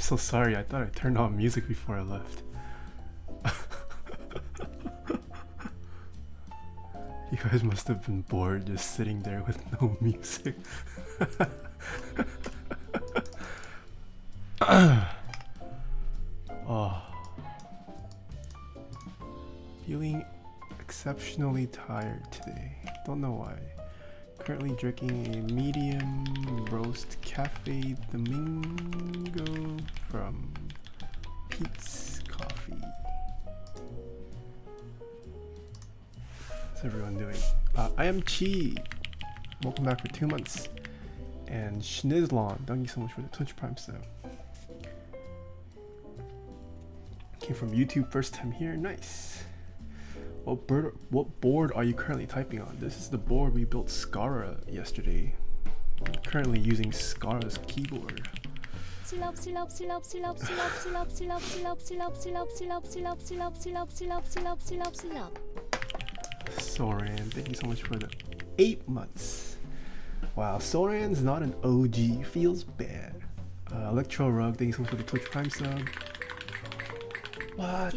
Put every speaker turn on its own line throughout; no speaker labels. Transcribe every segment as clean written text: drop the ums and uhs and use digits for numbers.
so sorry. I thought I turned on music before I left. You guys must have been bored just sitting there with no music. Oh. Feeling exceptionally tired today. Don't know why. Currently drinking a medium roast Cafe Domingo from Pete's Coffee. How's everyone doing? I am Chi. Welcome back for 2 months. And Schnizzlon, thank you so much for the Twitch Prime sub. Came from YouTube, first time here, nice. What board are you currently typing on? This is the board we built Scara yesterday. I'm currently using Scara's keyboard. Soren, thank you so much for the 8 months. Wow, Soren's not an OG, feels bad. Electro Rug, thank you so much for the Twitch Prime sub. What?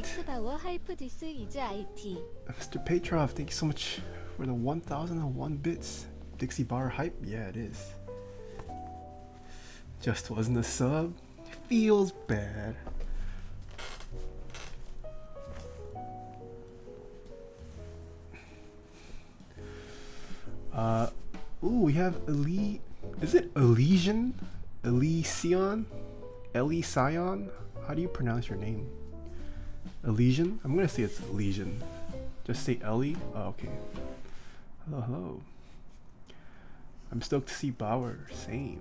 Mr. Petrov, thank you so much for the 1001 bits. Dixie Bauer hype? Yeah, it is. Just wasn't a sub. Feels bad. Ooh, we have Elite. Is it Elysian? Elysion? Elysion? How do you pronounce your name? Elysian? I'm gonna say it's Elysian. Just say Ellie? Oh, okay. Hello, hello. I'm stoked to see Bauer. Same.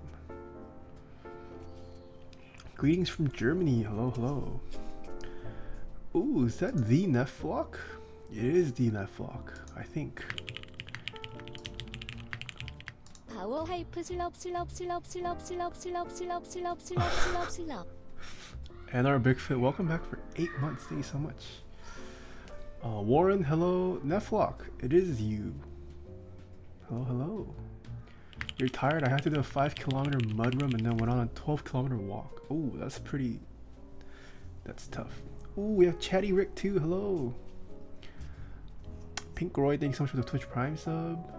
Greetings from Germany. Hello, hello. Ooh, is that the Neflock? It is the Neflock, I think.
Power hype slop.
And our Bigfoot, welcome back for 8 months. Thank you so much. Warren, hello. Neflock, it is you. Hello, hello. You're tired? I had to do a 5-kilometer mud run and then went on a 12-kilometer walk. Oh, that's pretty. That's tough. Oh, we have Chatty Rick too. Hello. Pink Roy, thank you so much for the Twitch Prime sub.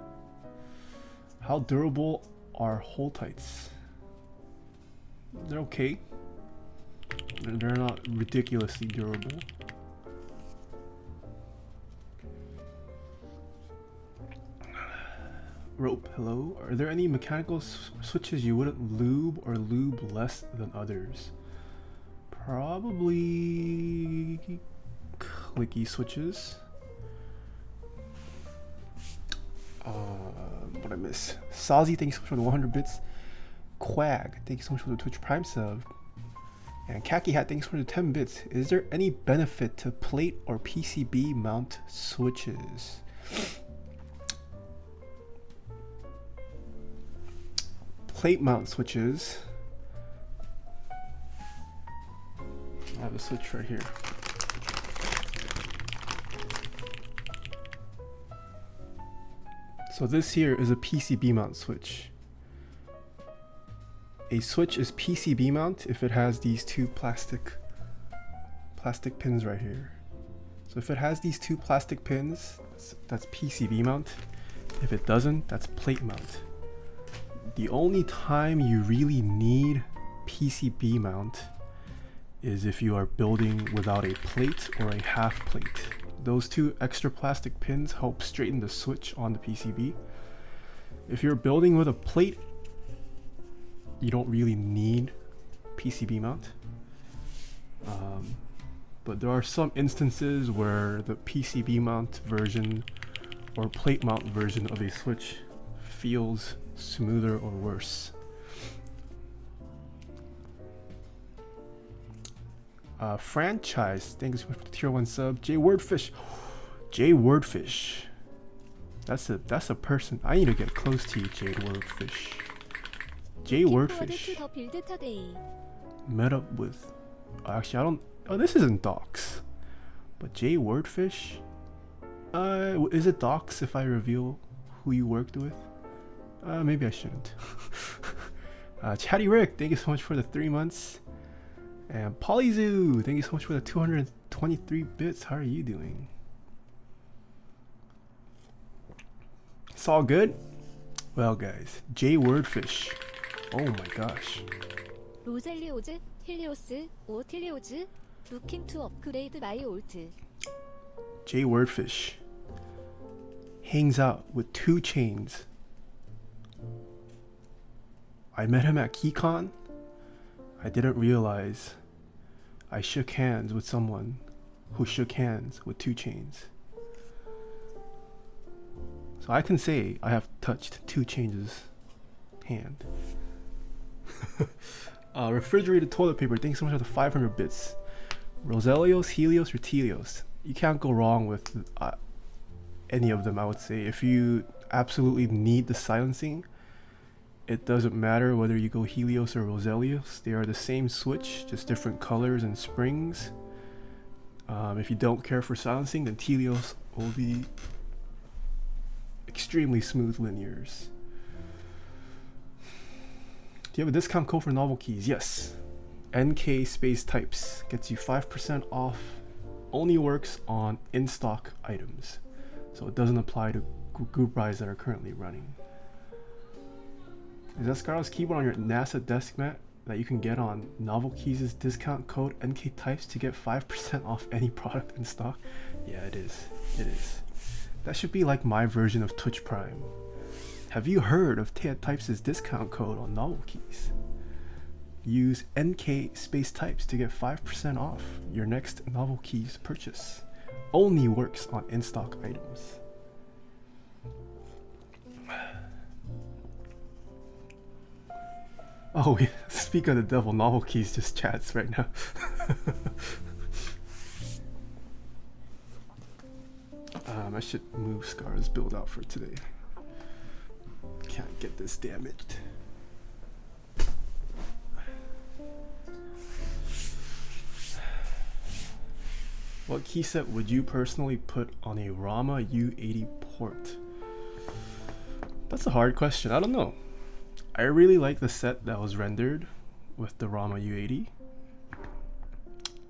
How durable are hole tights? They're okay. They're not ridiculously durable. Rope, hello. Are there any mechanical switches you wouldn't lube or lube less than others? Probably clicky switches. What I miss? Sazi, thank you so much for the 100 bits. Quag, thank you so much for the Twitch Prime sub. And Khaki Hat, thanks for the 10 bits. Is there any benefit to plate or PCB mount switches? Plate mount switches. I have a switch right here. So this here is a PCB mount switch. A switch is PCB mount if it has these two plastic pins right here. So if it has these two plastic pins, that's PCB mount. If it doesn't, that's plate mount. The only time you really need PCB mount is if you are building without a plate or a half plate. Those two extra plastic pins help straighten the switch on the PCB. If you're building with a plate, you don't really need PCB mount. But there are some instances where the PCB mount version or plate mount version of a switch feels smoother or worse. Franchise, thanks so much for the tier 1 sub. J Wordfish. J Wordfish. That's a person. I need to get close to you, J Wordfish. J Wordfish. Met up with, actually I don't, oh, this isn't docs, but J Wordfish. Is it docs if I reveal who you worked with? Maybe I shouldn't. Chatty Rick, thank you so much for the 3 months. And Polyzoo, thank you so much for the 223 bits. How are you doing? It's all good? Well guys, J Wordfish. Oh my gosh.
로젤리오즈, 힐리오스, 오틸리오즈, looking to upgrade my old.
J Wordfish hangs out with 2 Chainz. I met him at KeyCon. I didn't realize I shook hands with someone who shook hands with 2 Chainz. So I can say I have touched 2 Chainz' hand. Refrigerated toilet paper, thanks so much for the 500 bits. Roselios, Helios, or Telios. You can't go wrong with any of them, I would say. If you absolutely need the silencing, it doesn't matter whether you go Helios or Roselios. They are the same switch, just different colors and springs. If you don't care for silencing, then Telios will be extremely smooth linears. Do you have a discount code for novel keys? Yes. NK space types gets you 5% off. Only works on in-stock items, so it doesn't apply to group buys that are currently running. Is that Scarlett's keyboard on your NASA desk mat that you can get on Novel Keys' discount code NK types to get 5% off any product in stock? Yeah, it is. It is. That should be like my version of Twitch Prime. Have you heard of Taeha Types' discount code on Novel Keys? Use NK space types to get 5% off your next Novel Keys purchase. Only works on in-stock items. Oh, yeah. Speak of the devil, Novel Keys just chats right now. I should move Scar's build out for today. Can't get this damaged. What key set would you personally put on a Rama U80 port? That's a hard question. I don't know. I really like the set that was rendered with the Rama U80.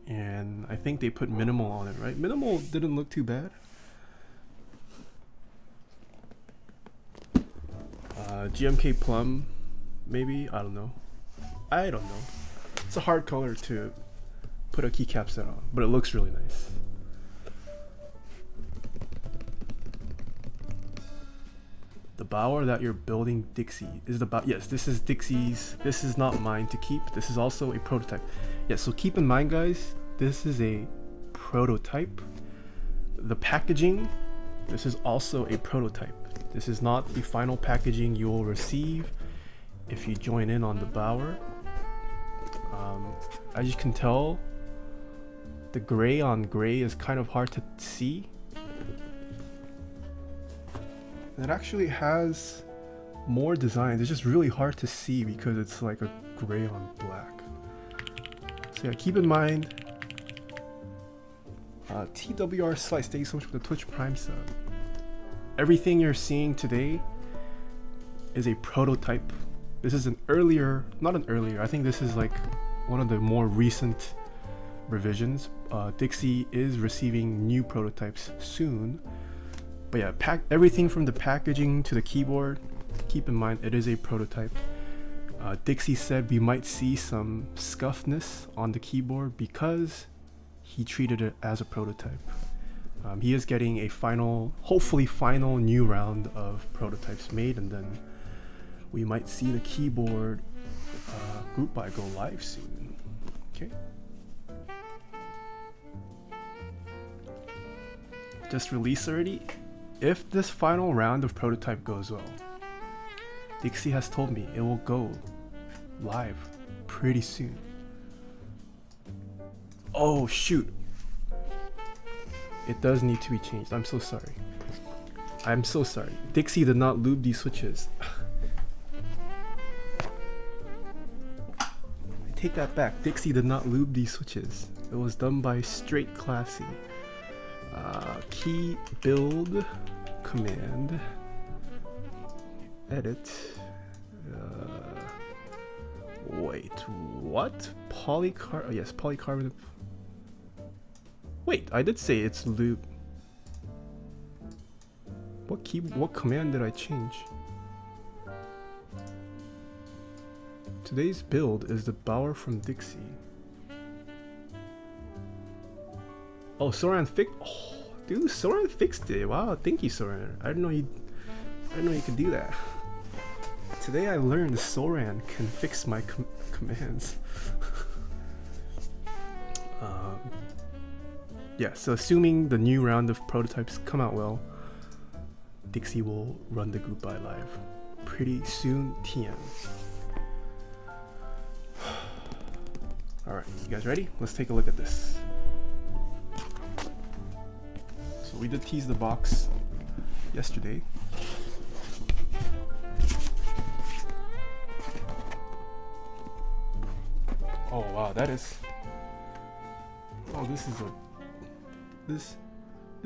And I think they put minimal on it, right? Minimal didn't look too bad. GMK Plum, maybe? I don't know. I don't know. It's a hard color to put a keycap set on, but it looks really nice. The Bauer that you're building, Dixie, is the Bauer. Yes, this is Dixie's. This is not mine to keep. This is also a prototype. Yeah, so keep in mind, guys, this is a prototype. The packaging, this is also a prototype. This is not the final packaging you will receive if you join in on the Bauer. As you can tell, the gray on gray is kind of hard to see. It actually has more designs. It's just really hard to see because it's like a gray on black. So yeah, keep in mind. TWR Slice, thank you so much for the Twitch Prime sub. Everything you're seeing today is a prototype. This is an earlier, not an earlier, I think this is like one of the more recent revisions. Dixie is receiving new prototypes soon. But yeah, everything from the packaging to the keyboard, keep in mind it is a prototype. Dixie said we might see some scuffness on the keyboard because he treated it as a prototype. He is getting a final, hopefully final new round of prototypes made, and then we might see the keyboard group buy go live soon. Okay. Just release already? If this final round of prototype goes well, Dixie has told me it will go live pretty soon. Oh shoot. It does need to be changed. I'm so sorry. I'm so sorry. Dixie did not lube these switches. I take that back. Dixie did not lube these switches. It was done by Straight Classy. Key build command edit. Wait, What? Yes, polycarbonate. Wait, I did say it's lube. What command did I change? Today's build is the Bauer from Dixie. Oh, Soran fixed. Oh, dude, Soran fixed it. Wow, thank you, Soran. I didn't know you could do that. Today I learned Soran can fix my commands. Yeah, so assuming the new round of prototypes come out well, Dixie will run the group buy live pretty soon. TM. Alright, you guys ready? Let's take a look at this. So we did tease the box yesterday. Oh wow, that is... Oh, this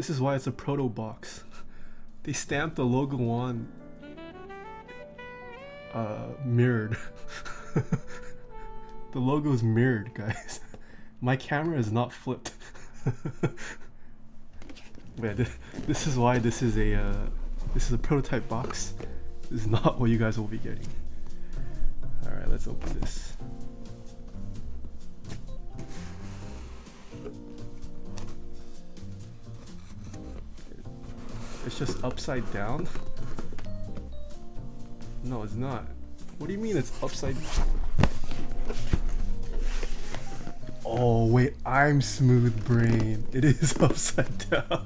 is why it's a proto box. They stamped the logo on mirrored. The logo is mirrored, guys. My camera is not flipped. Man, this is why this is a prototype box. This is not what you guys will be getting. All right, let's open this. It's just upside down? No, it's not. What do you mean it's upside down? Oh wait, I'm smooth brain. It is upside down.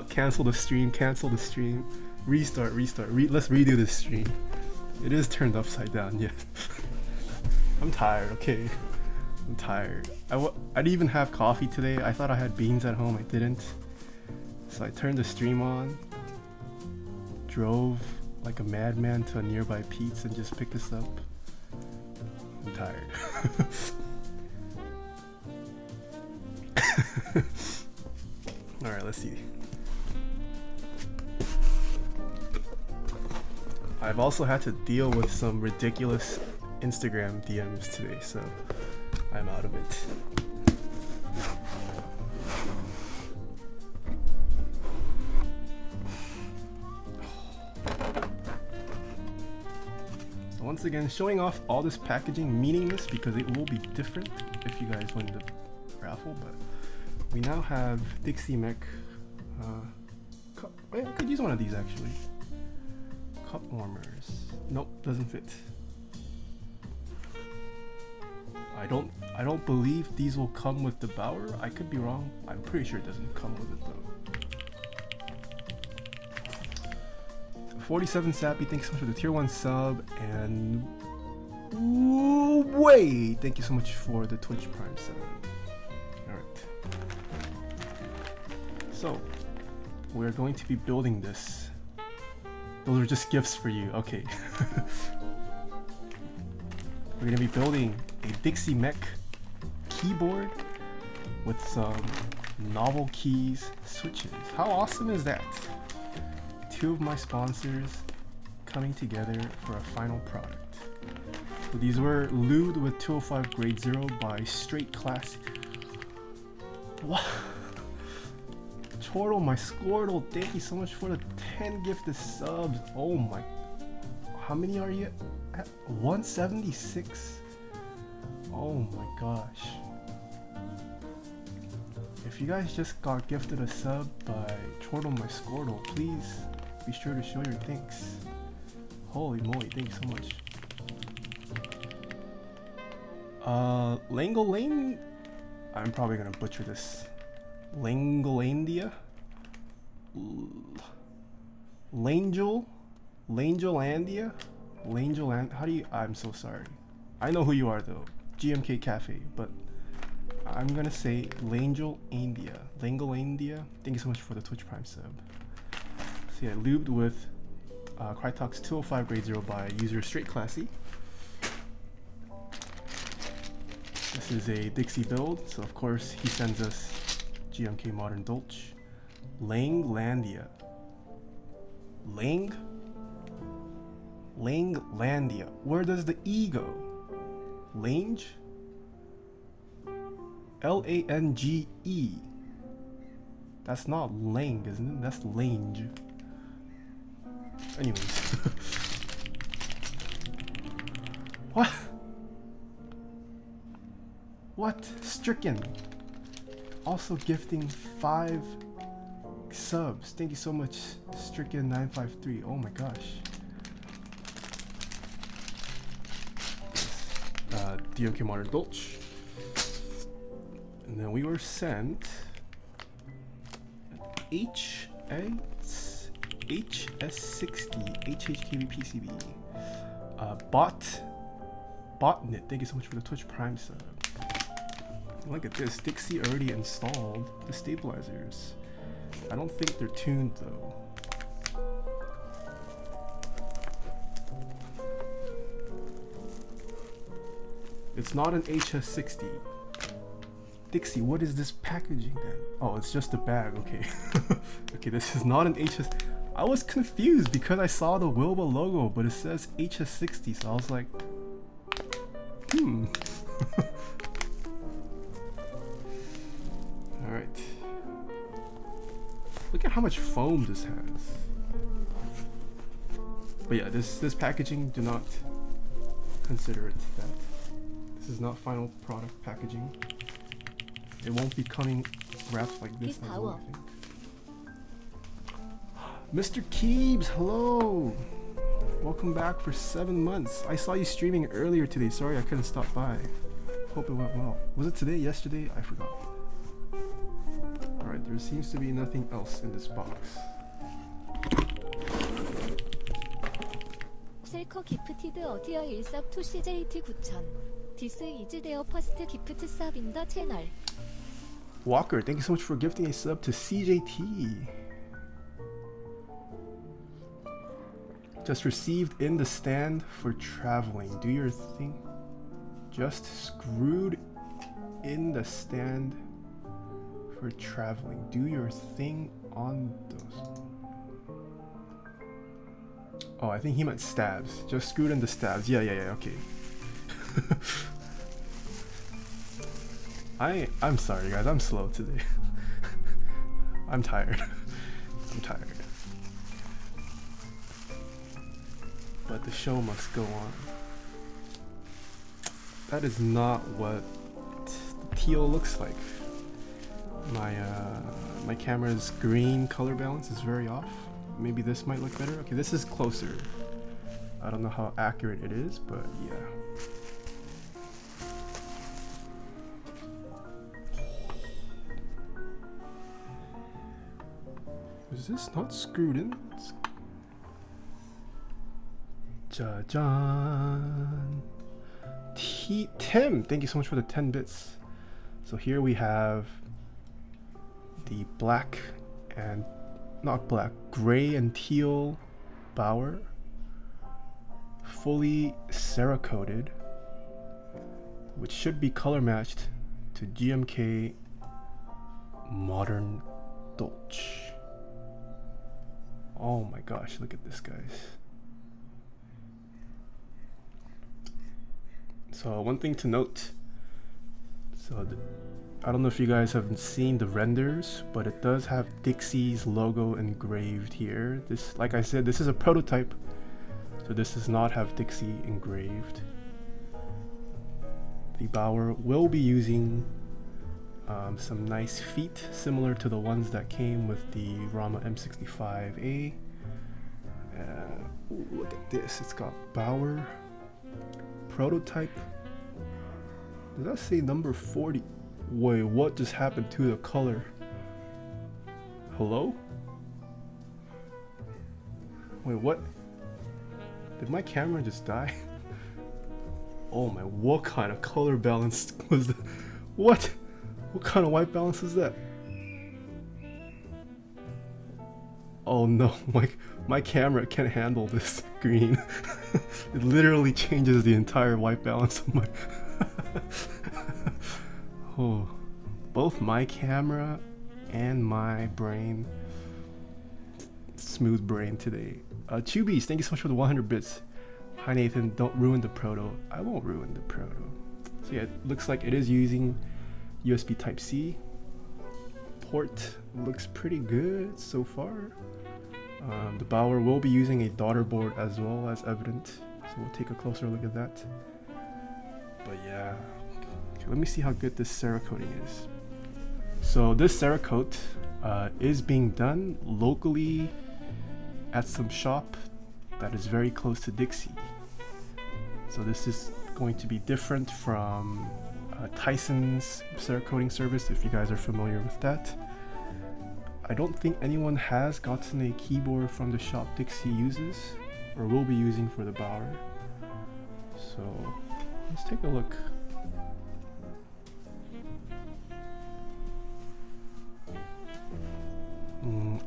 Cancel the stream, cancel the stream. Restart. Let's redo this stream. It is turned upside down, yes. I'm tired, okay? I'm tired. I didn't even have coffee today. I thought I had beans at home, I didn't. So I turned the stream on, drove like a madman to a nearby Pete's and just picked this up. I'm tired. Alright, let's see. I've also had to deal with some ridiculous Instagram DMs today, so I'm out of it. So once again, showing off all this packaging, meaningless because it will be different if you guys win the raffle, but we now have dixiemech. I could use one of these actually. Cup warmers. Nope, doesn't fit. I don't believe these will come with the Bauer. I could be wrong. I'm pretty sure it doesn't come with it though. 47 Sappy, thanks so much for the tier 1 sub, and wait, thank you so much for the Twitch Prime sub. Alright. So we're going to be building this. Those are just gifts for you. Okay. We're gonna be building a dixiemech keyboard with some novel keys switches. How awesome is that? Two of my sponsors coming together for a final product. So these were lubed with 205 grade 0 by Straight Class. What? Chortle, my Squirtle, thank you so much for the 10 gifted subs. Oh my, how many are you at? 176. Oh my gosh. If you guys just got gifted a sub by Chortle, my Squirtle, please be sure to show your thanks. Holy moly, thank you so much. Langolane, I'm probably gonna butcher this. Langolandia? Langelandia? How do you, I'm so sorry. I know who you are though, GMK Cafe, but I'm gonna say Langelandia. Thank you so much for the Twitch Prime sub. So yeah, lubed with Crytox 205 grade 0 by user Straight Classy. This is a Dixie build, so of course he sends us GMK Modern Dolch. Langlandia. Langlandia. Where does the E go? Lange? L-A-N-G-E. That's not Lang, isn't it? That's Lange. Anyways. What? What? Stricken. Also gifting 5 subs. Thank you so much, Stricken953. Oh my gosh. DMK Modern Dolch. And then we were sent HS60 HHKB PCB. Botnet. Thank you so much for the Twitch Prime sub. Look at this. Dixie already installed the stabilizers. I don't think they're tuned though. It's not an HS60. Dixie, what is this packaging then? Oh, it's just a bag. Okay. Okay, this is not an HS. I was confused because I saw the Wilbur logo, but it says HS60, so I was like, Alright. Look at how much foam this has. But yeah, this packaging, do not consider it that. This is not final product packaging. It won't be coming wrapped like this as well, I think. Mr. Keebs, hello! Welcome back for 7 months. I saw you streaming earlier today. Sorry I couldn't stop by. Hope it went well. Was it today? Yesterday? I forgot. Alright, there seems to be nothing else in this box.
셀커 기프티드 어디어 1섭 투 CJT 9000. This is their first gift sub in the channel.
Walker, thank you so much for gifting a sub to CJT. Just received in the stand for traveling. Do your thing. Just screwed in the stand for traveling. Do your thing on those. Oh, I think he meant stabs. Just screwed in the stabs. Yeah, okay. I'm sorry guys, I'm slow today. I'm tired. I'm tired. But the show must go on. That is not what the teal looks like. My camera's green color balance is very off. Maybe this might look better. Okay, this is closer. I don't know how accurate it is, but yeah. Is this not screwed in? Ja-jan. Tim, thank you so much for the 10 bits. So here we have the black and not black, gray and teal Bauer, fully cerakoted, which should be color matched to GMK Modern Dolch. Oh my gosh, look at this, guys. So one thing to note, I don't know if you guys have seen the renders, but it does have Dixie's logo engraved here. This, like I said, this is a prototype, so this does not have Dixie engraved. The Bauer will be using some nice feet similar to the ones that came with the Rama M65A. Ooh, look at this, it's got Bauer prototype. Does that say number 40? Wait, what just happened to the color? Hello? Wait, what? Did my camera just die? Oh my, what kind of color balance was that? What? What kind of white balance is that? Oh no, my camera can't handle this green. It literally changes the entire white balance of my... Oh, both my camera and my brain. Smooth brain today. Tubies, thank you so much for the 100 bits. Hi Nathan, don't ruin the proto. I won't ruin the proto. So yeah, it looks like it is using USB Type-C. Port looks pretty good so far. The Bauer will be using a daughter board as well, as evident. So we'll take a closer look at that. But yeah, okay, let me see how good this cerakoting is. So this cerakote is being done locally at some shop that is very close to Dixie. So this is going to be different from Tyson's cerakoting service, if you guys are familiar with that. I don't think anyone has gotten a keyboard from the shop Dixie uses or will be using for the Bauer. So let's take a look.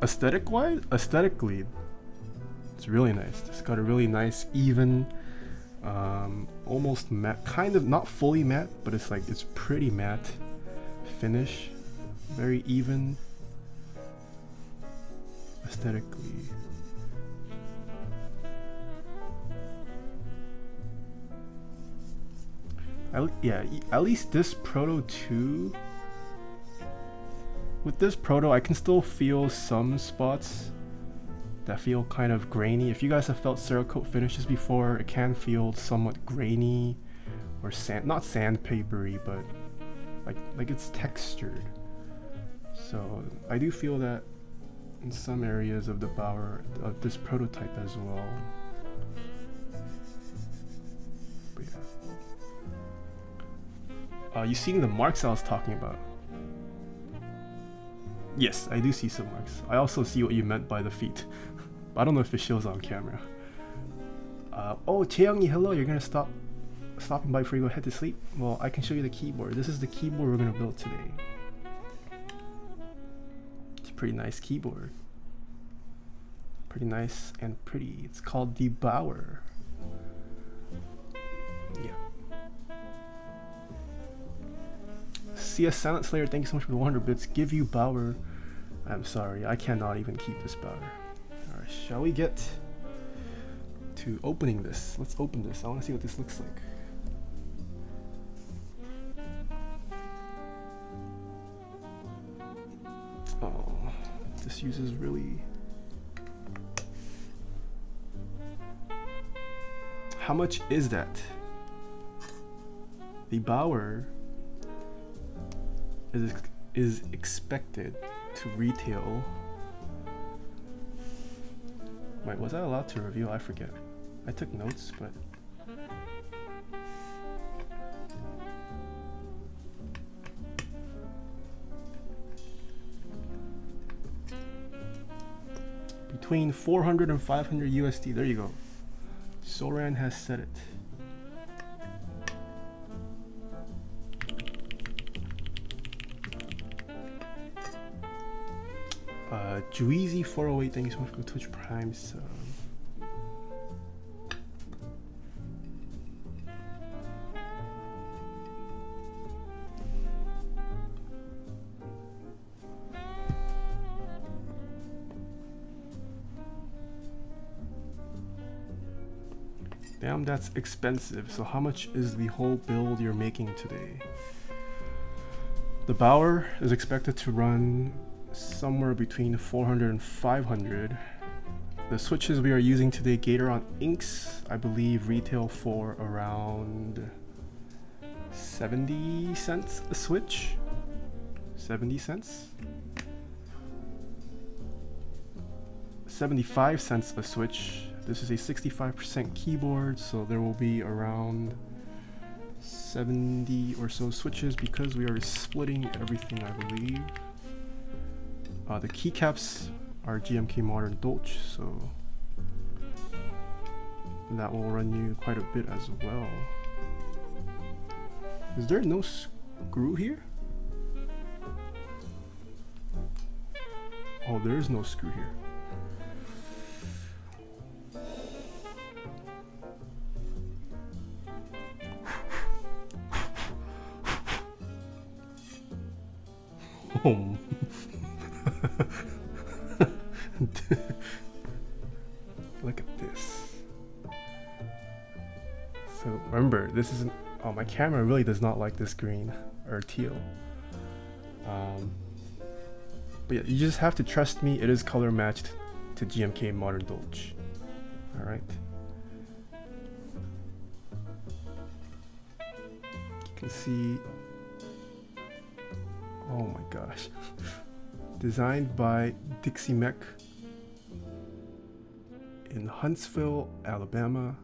Aesthetically, it's really nice. It's got a really nice, even, almost matte, kind of not fully matte, but it's like it's pretty matte finish, very even aesthetically. Yeah, at least this Proto 2. With this Proto, I can still feel some spots that feel kind of grainy. If you guys have felt Cerakote finishes before, it can feel somewhat grainy or not sandpapery, but like it's textured. So I do feel that in some areas of the Bauer, of this prototype as well. But yeah. You seeing the marks I was talking about? Yes, I do see some marks. I also see what you meant by the feet. I don't know if it shows on camera. Oh, Chaeyoungi, hello. You're gonna stopping by before you go head to sleep? Well, I can show you the keyboard. This is the keyboard we're gonna build today. It's a pretty nice keyboard. Pretty nice and pretty. It's called the Bauer. Yeah. CS Silent Slayer, thank you so much for the 100 bits. Give you Bauer. I'm sorry, I cannot even keep this Bauer. Alright, shall we get to opening this? Let's open this. I want to see what this looks like. Oh, this uses really... How much is that? The Bauer is expected to retail. Wait, was I allowed to review? I forget. I took notes, but between 400 and 500 USD. There you go. Soran has said it. Juizy408, thank you so much for the Twitch Prime sub. Damn, that's expensive. So how much is the whole build you're making today? The Bauer is expected to run somewhere between 400 and 500. The switches we are using today, Gateron inks, I believe retail for around 70 cents a switch. 70 cents? 75 cents a switch. This is a 65% keyboard, so there will be around 70 or so switches because we are splitting everything, I believe. The keycaps are GMK Modern Dolch, so that will run you quite a bit as well. Is there no screw here? Oh, there is no screw here. Oh. Look at this. So remember, this isn't. Oh, my camera really does not like this green or teal. But yeah, you just have to trust me. It is color matched to GMK Modern Dolch. All right. You can see. Oh my gosh. Designed by dixiemech in Huntsville, Alabama.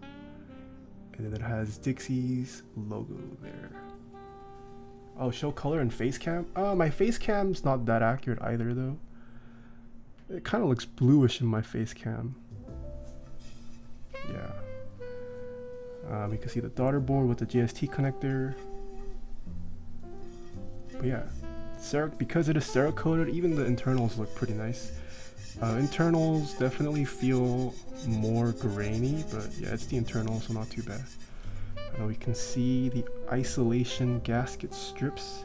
And then it has Dixie's logo there. Oh, show color and face cam? My face cam's not that accurate either though. It kind of looks bluish in my face cam. Yeah. You can see the daughter board with the JST connector. But yeah, because it is cerakoted, even the internals look pretty nice. Internals definitely feel more grainy, but yeah, it's the internals, so not too bad. We can see the isolation gasket strips.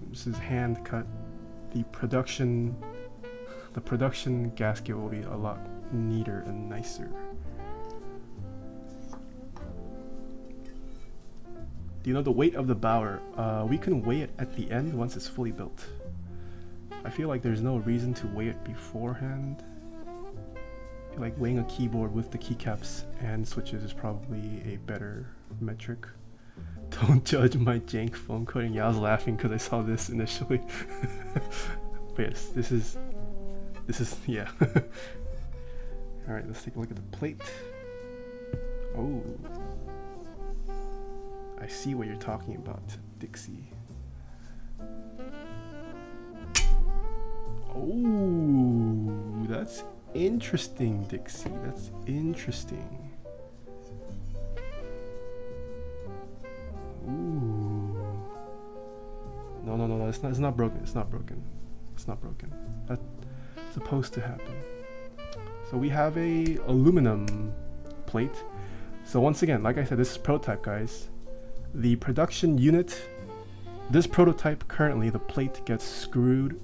This is hand cut. The production gasket will be a lot neater and nicer. Do you know the weight of the Bauer? We can weigh it at the end once it's fully built. I feel like there's no reason to weigh it beforehand. I feel like weighing a keyboard with the keycaps and switches is probably a better metric. Don't judge my jank foam coating. Yeah, I was laughing because I saw this initially. But yes, this is yeah. All right, let's take a look at the plate. Oh, I see what you're talking about, Dixie. Oh, that's interesting, Dixie. That's interesting. Ooh. No. It's not broken. It's not broken. It's not broken. That's supposed to happen. So we have a aluminum plate. So once again, like I said, this is prototype, guys. The production unit, this prototype currently, the plate gets screwed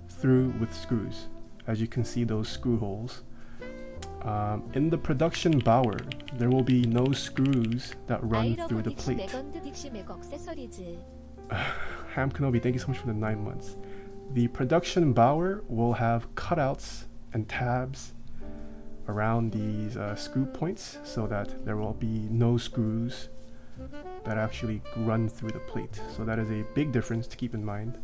through with screws. As you can see, those screw holes. In the production Bauer, there will be no screws that run through the plate. Ham Kenobi, thank you so much for the 9 months. The production Bauer will have cutouts and tabs around these screw points so that there will be no screws that actually run through the plate. So that is a big difference to keep in mind.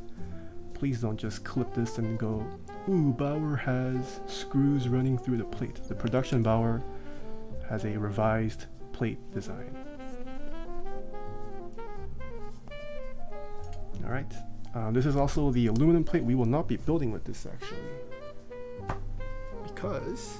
Please don't just clip this and go, ooh, Bauer has screws running through the plate. The production Bauer has a revised plate design. All right, this is also the aluminum plate. We will not be building with this actually, because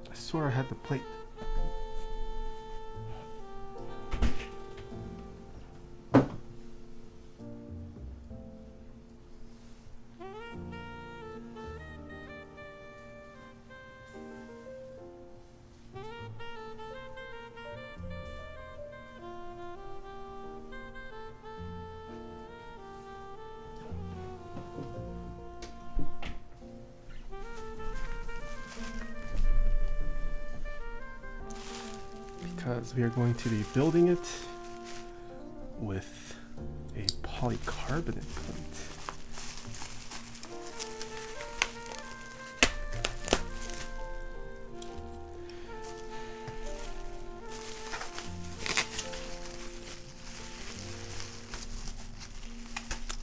I swear I had the plate. Because we are going to be building it with a polycarbonate plate.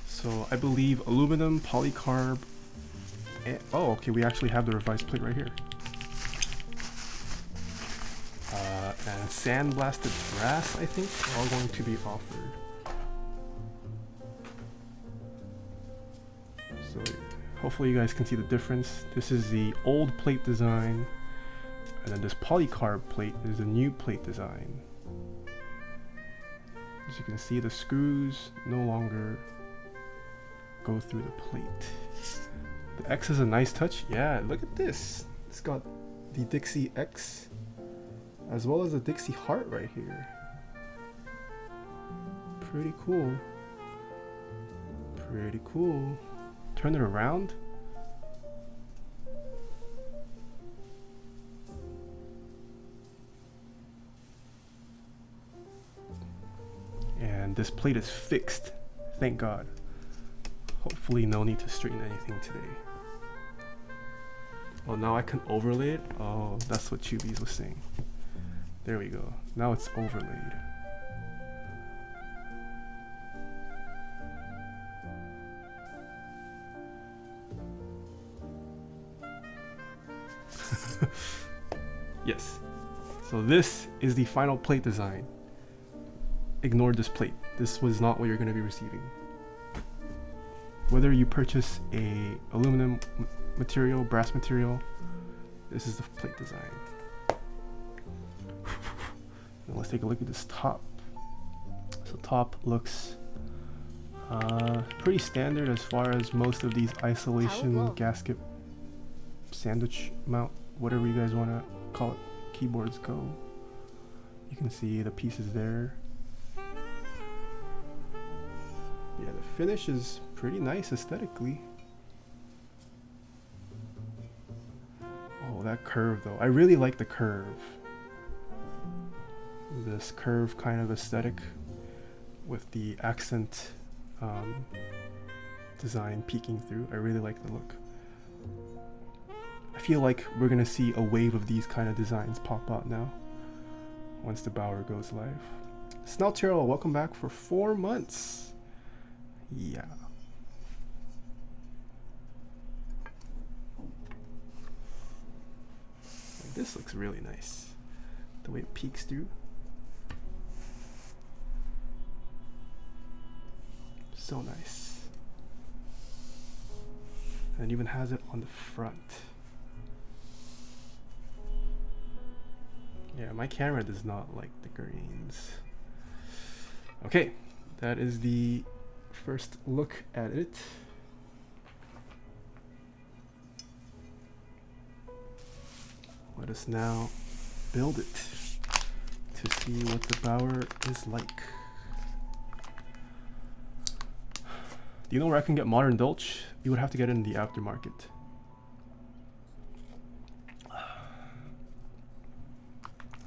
So I believe aluminum, polycarb, and, oh, okay, we actually have the revised plate right here. And sandblasted brass, I think, are all going to be offered. Hopefully you guys can see the difference. This is the old plate design, and then this polycarb plate is the new plate design. As you can see, the screws no longer go through the plate. The X is a nice touch. Yeah, look at this. It's got the Dixie X as well as the Dixie heart right here. Pretty cool. Pretty cool. Turn it around. And this plate is fixed. Thank God. Hopefully no need to straighten anything today. Oh, now I can overlay it? Oh, that's what Chubby's was saying. There we go. Now it's overlaid. Yes. So this is the final plate design. Ignore this plate. This was not what you're going to be receiving. Whether you purchase a aluminum material, brass material, this is the plate design. Now let's take a look at this top. So top looks pretty standard as far as most of these isolation gasket sandwich mount, whatever you guys want to call it, keyboards go. You can see the pieces there. Yeah, the finish is pretty nice aesthetically. Oh, that curve though. I really like the curve. This curve kind of aesthetic with the accent design peeking through. I really like the look. I feel like we're gonna see a wave of these kind of designs pop out now once the Bauer goes live. Snelterrell, welcome back for 4 months. Yeah. This looks really nice. The way it peeks through. So nice. And it even has it on the front. Yeah, my camera does not like the greens. Okay, that is the first look at it. Let us now build it to see what the Bauer is like. Do you know where I can get modern Dolch? You would have to get it in the aftermarket.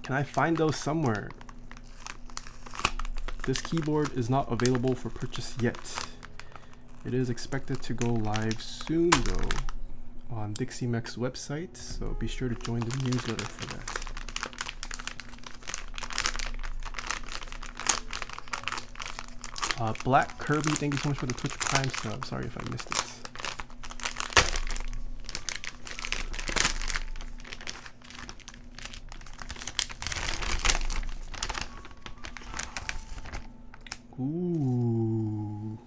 Can I find those somewhere? This keyboard is not available for purchase yet. It is expected to go live soon though on dixiemech's website, so be sure to join the newsletter for that. Black Kirby, thank you so much for the Twitch Prime sub. Sorry if I missed it. Ooh.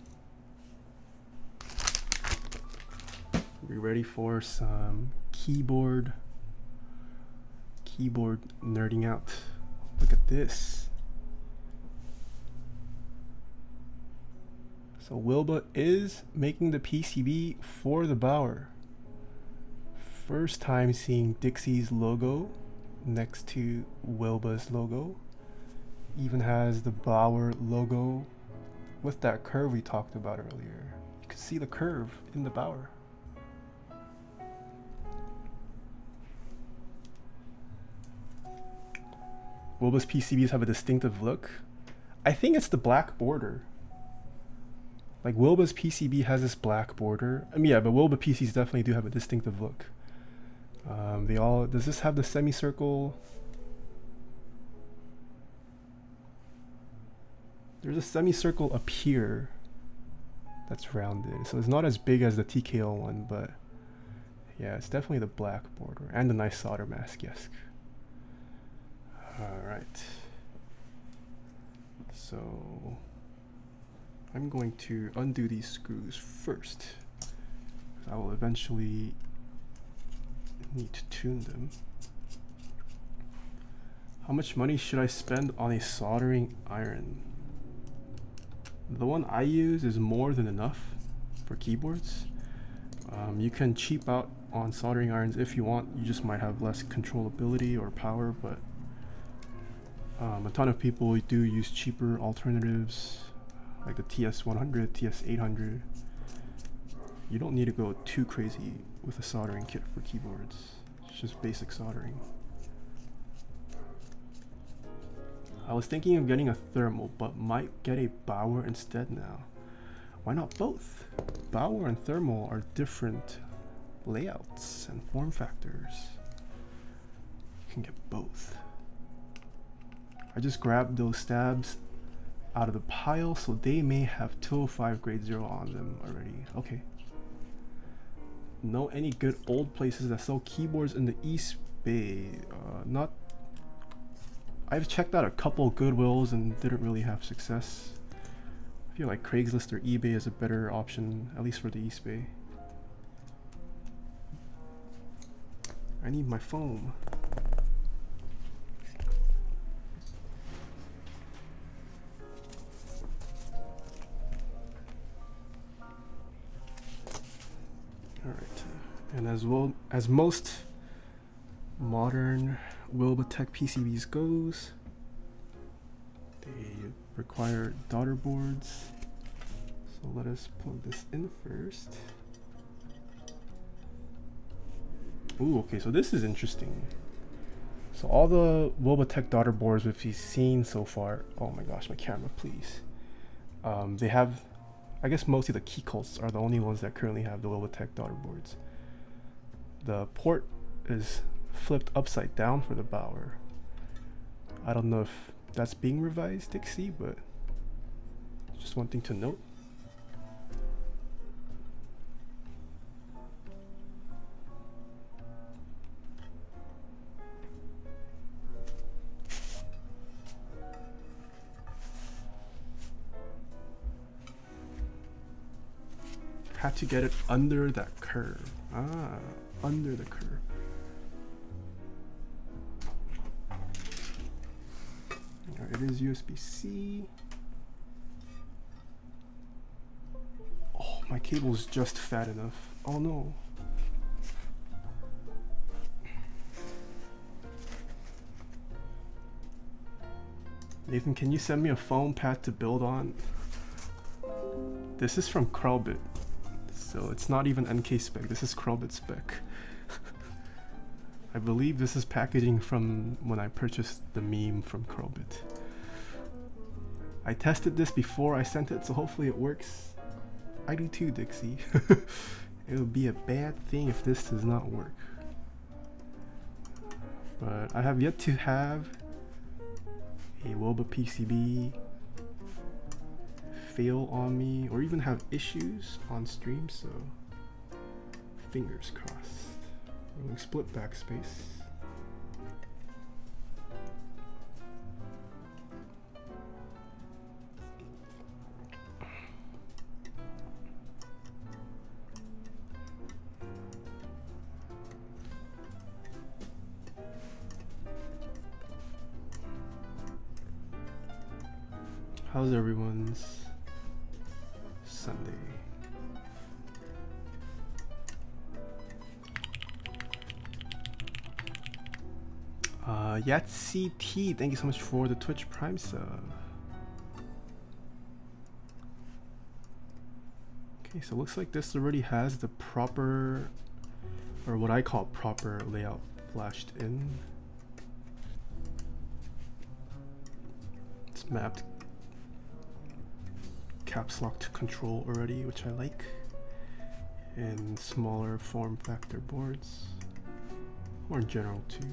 We ready for some keyboard nerding out. Look at this. So Wilbur is making the PCB for the Bauer. First time seeing Dixie's logo next to Wilbur's logo. Even has the Bauer logo with that curve we talked about earlier. You can see the curve in the Bauer. Wilbur's PCBs have a distinctive look. I think it's the black border. Like Wilbur's PCB has this black border. I mean, yeah, but Wilbur PCs definitely do have a distinctive look. Does this have the semicircle? There's a semicircle up here that's rounded. So it's not as big as the TKO one, but yeah, it's definitely the black border and the nice solder mask, yes. All right. So I'm going to undo these screws first I will eventually need to tune them. How much money should I spend on a soldering iron? The one I use is more than enough for keyboards. You can cheap out on soldering irons if you want. You just might have less controllability or power, but a ton of people do use cheaper alternatives like the TS100, TS800. You don't need to go too crazy with a soldering kit for keyboards. It's just basic soldering. I was thinking of getting a thermal, but might get a Bauer instead now. Why not both? Bauer and thermal are different layouts and form factors. You can get both. I just grabbed those stabs out of the pile, so they may have 205 grade 0 on them already. Okay. Know any good old places that sell keyboards in the East Bay? Not. I've checked out a couple Goodwills and didn't really have success. I feel like Craigslist or eBay is a better option, at least for the East Bay. I need my foam. Alright, and as well as most modern Wilbitech PCBs goes, they require daughter boards. So let us plug this in first. Ooh, okay, so this is interesting. So all the Wilbitech daughter boards we've seen so far, oh my gosh, my camera, please. They have, I guess mostly the Keycaps are the only ones that currently have the Wilbitech daughter boards. The port is flipped upside down for the Bauer. I don't know if that's being revised, Dixie, but just one thing to note. Had to get it under that curve. Ah, under the curve. It is USB-C. Oh, my cable's just fat enough. Oh no. Nathan, can you send me a foam pad to build on? This is from Krellbit, so it's not even NK spec. This is Krellbit spec. I believe this is packaging from when I purchased the meme from Krellbit. I tested this before I sent it, so hopefully it works. I do too, Dixie. It would be a bad thing if this does not work. But I have yet to have a Wilbit PCB fail on me or even have issues on stream, so fingers crossed. Rolling split backspace. How's everyone's Sunday? Yahtzee T, thank you so much for the Twitch Prime sub. Okay, so it looks like this already has the proper, or what I call proper layout flashed in. It's mapped caps lock to control already, which I like, and smaller form factor boards, or in general too.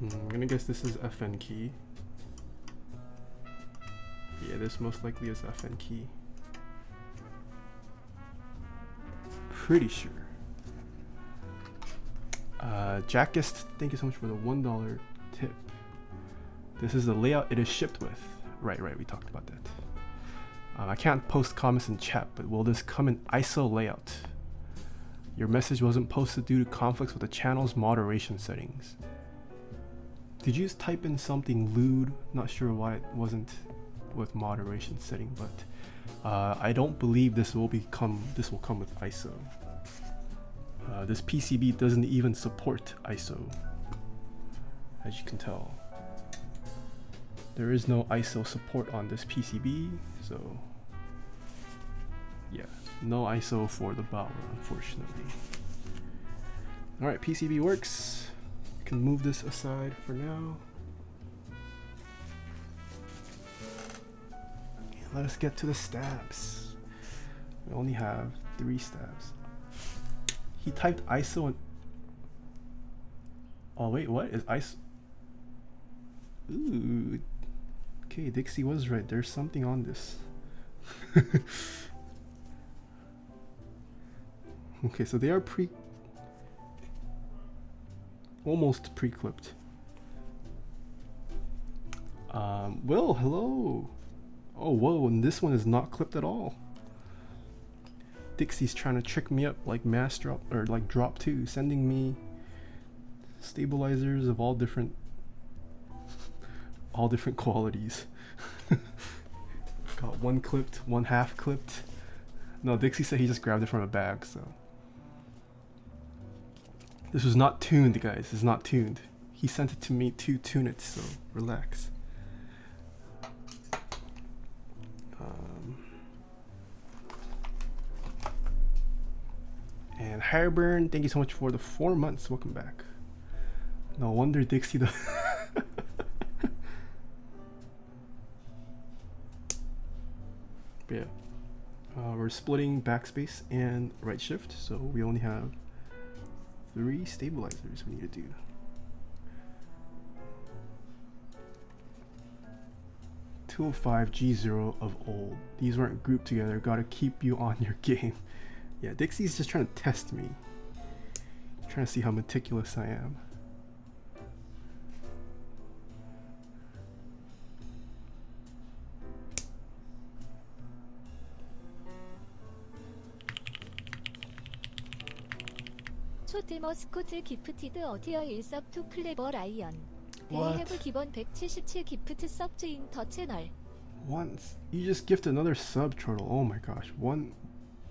I'm gonna guess this is FN key. Yeah, this most likely is FN key. Pretty sure. Jackist, thank you so much for the $1 tip. This is the layout it is shipped with. Right, we talked about that. I can't post comments in chat, but will this come in ISO layout? Your message wasn't posted due to conflicts with the channel's moderation settings. Did you just type in something lewd? Not sure why it wasn't with moderation setting, but I don't believe this will come with ISO. This PCB doesn't even support ISO, as you can tell. There is no ISO support on this PCB, so yeah, no ISO for the Bauer, unfortunately. Alright, PCB works. We can move this aside for now. And let us get to the stabs. We only have 3 stabs. He typed ISO and... Oh wait, what is ISO? Ooh. Okay, Dixie was right. There's something on this. Okay, so they are almost pre-clipped. Will, hello. Oh, whoa, and this one is not clipped at all. Dixie's trying to trick me up like mass drop, or like drop 2, sending me stabilizers of all different qualities. Got one clipped, one half clipped. No, Dixie said he just grabbed it from a bag, so. This was not tuned, guys. This is not tuned. He sent it to me to tune it, so relax. And Hireburn, thank you so much for the 4 months. Welcome back. No wonder Dixie the yeah. We're splitting backspace and right shift, so we only have 3 stabilizers we need to do. G0 of old. These weren't grouped together. Gotta keep you on your game. Yeah, Dixie's just trying to test me. Trying to see how meticulous I am.
초틀머 스코틀 기프티드 어티어 1섭 투 클레버 라이언. 데이해브 기본 177 기프트 섭 주인 더 채널.
Once you just gift another sub turtle. Oh my gosh, 1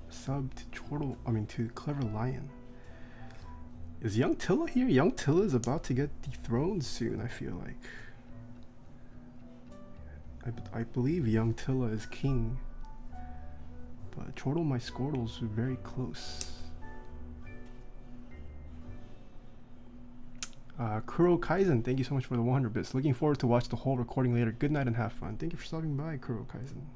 sub to turtle. I mean to Clever Lion. Is Young Tilla here? Young Tilla is about to get dethroned soon. I feel like. I believe Young Tilla is king, but Chortle my Squirtles are very close. Kuro Kaizen, thank you so much for the 100 bits. Looking forward to watch the whole recording later. Good night and have fun. Thank you for stopping by, Kuro Kaizen.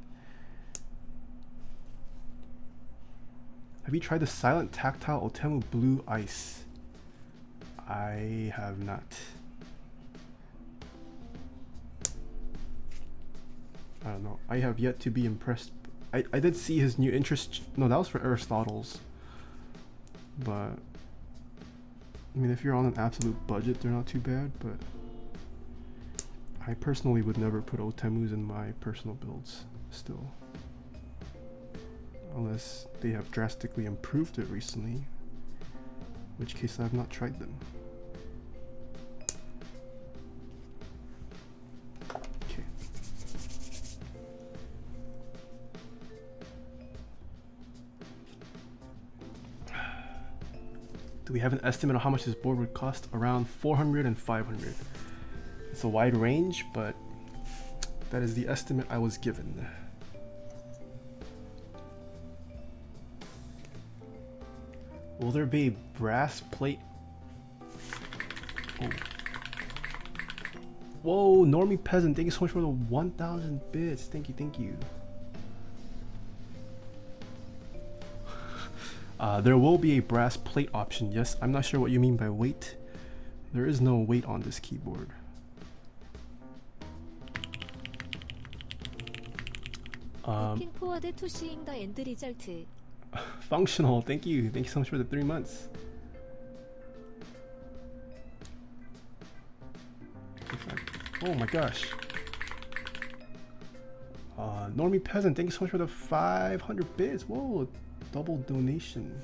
Have you tried the silent tactile Otemu Blue Ice? I have not. I don't know. I have yet to be impressed. I did see his new interest. No, that was for Aristotle's. But I mean, if you're on an absolute budget, they're not too bad, but I personally would never put Otemus in my personal builds still. Unless they have drastically improved it recently, in which case I have not tried them. Okay. Do we have an estimate of how much this board would cost? Around 400 and 500. It's a wide range, but that is the estimate I was given. Will there be a brass plate? Oh. Whoa, Normie Peasant, thank you so much for the 1,000 bits. Thank you, thank you. There will be a brass plate option. Yes, I'm not sure what you mean by weight. There is no weight on this keyboard.
Looking forward to seeing the end result.
Functional, thank you so much for the 3 months. Oh my gosh. Normie Peasant, thank you so much for the 500 bits. Whoa, double donation.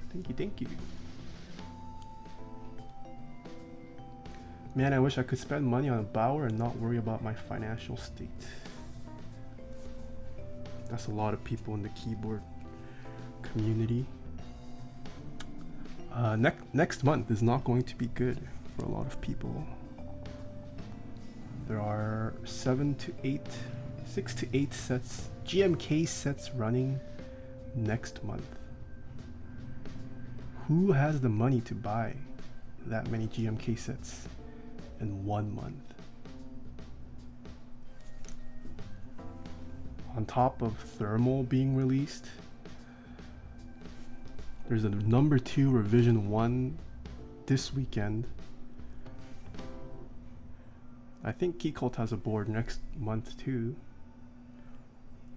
Thank you, thank you. Man, I wish I could spend money on a Bauer and not worry about my financial state. That's a lot of people in the keyboard community. Next month is not going to be good for a lot of people. There are 6 to 8 sets, GMK sets running next month. Who has the money to buy that many GMK sets in 1 month? On top of Thermal being released, there's a number 2 revision 1 this weekend. I think Keycaps has a board next month too.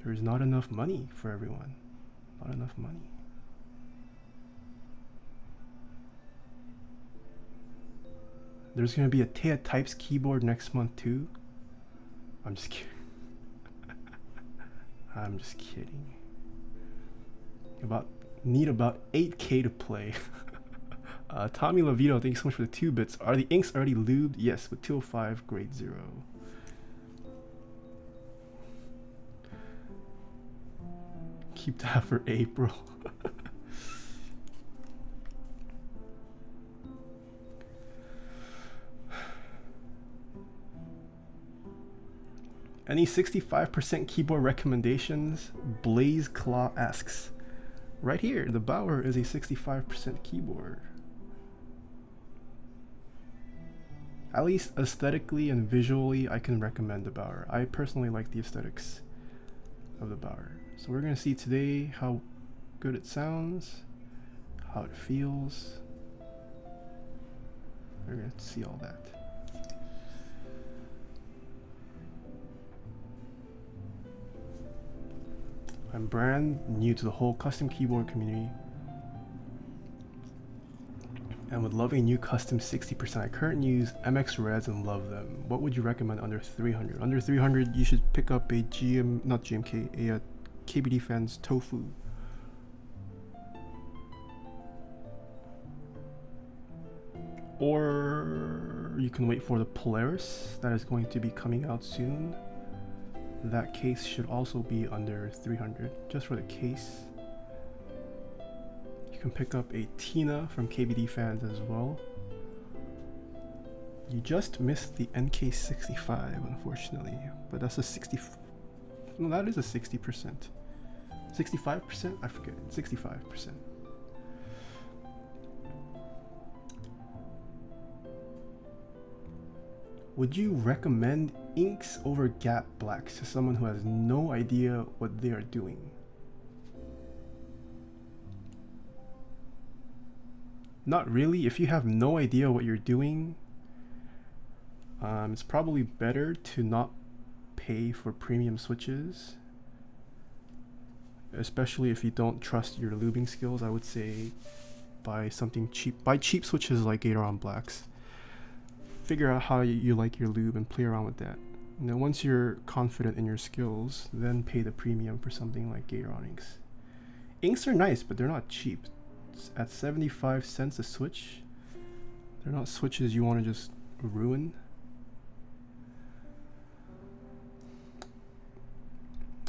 There's not enough money for everyone. Not enough money. There's gonna be a Taeha Types keyboard next month too. I'm just kidding. I'm just kidding. Need about 8K to play. Tommy Levito, thanks so much for the 2 bits. Are the inks already lubed? Yes, with 205 grade 0. Keep that for April. Any 65% keyboard recommendations? Blaze Claw asks. Right here, the Bauer is a 65% keyboard. At least aesthetically and visually, I can recommend the Bauer. I personally like the aesthetics of the Bauer. So we're gonna see today how good it sounds, how it feels. We're gonna see all that. I'm brand new to the whole custom keyboard community and would love a new custom 60%. I currently use MX Reds and love them. What would you recommend under 300? Under 300, you should pick up a KBD Fans Tofu. Or you can wait for the Polaris that is going to be coming out soon. That case should also be under 300, just for the case. You can pick up a Tina from KBD Fans as well. You just missed the NK65, unfortunately, but that's a 60. No, that is a 60%. 65%? I forget. 65%. Would you recommend inks over Gap Blacks to someone who has no idea what they are doing? Not really. If you have no idea what you're doing, it's probably better to not pay for premium switches, especially if you don't trust your lubing skills. I would say buy something cheap. Buy cheap switches like Gateron Blacks. Figure out how you like your lube and play around with that. And then once you're confident in your skills, then pay the premium for something like Gateron inks. Inks are nice, but they're not cheap. It's at 75 cents a switch. They're not switches you want to just ruin.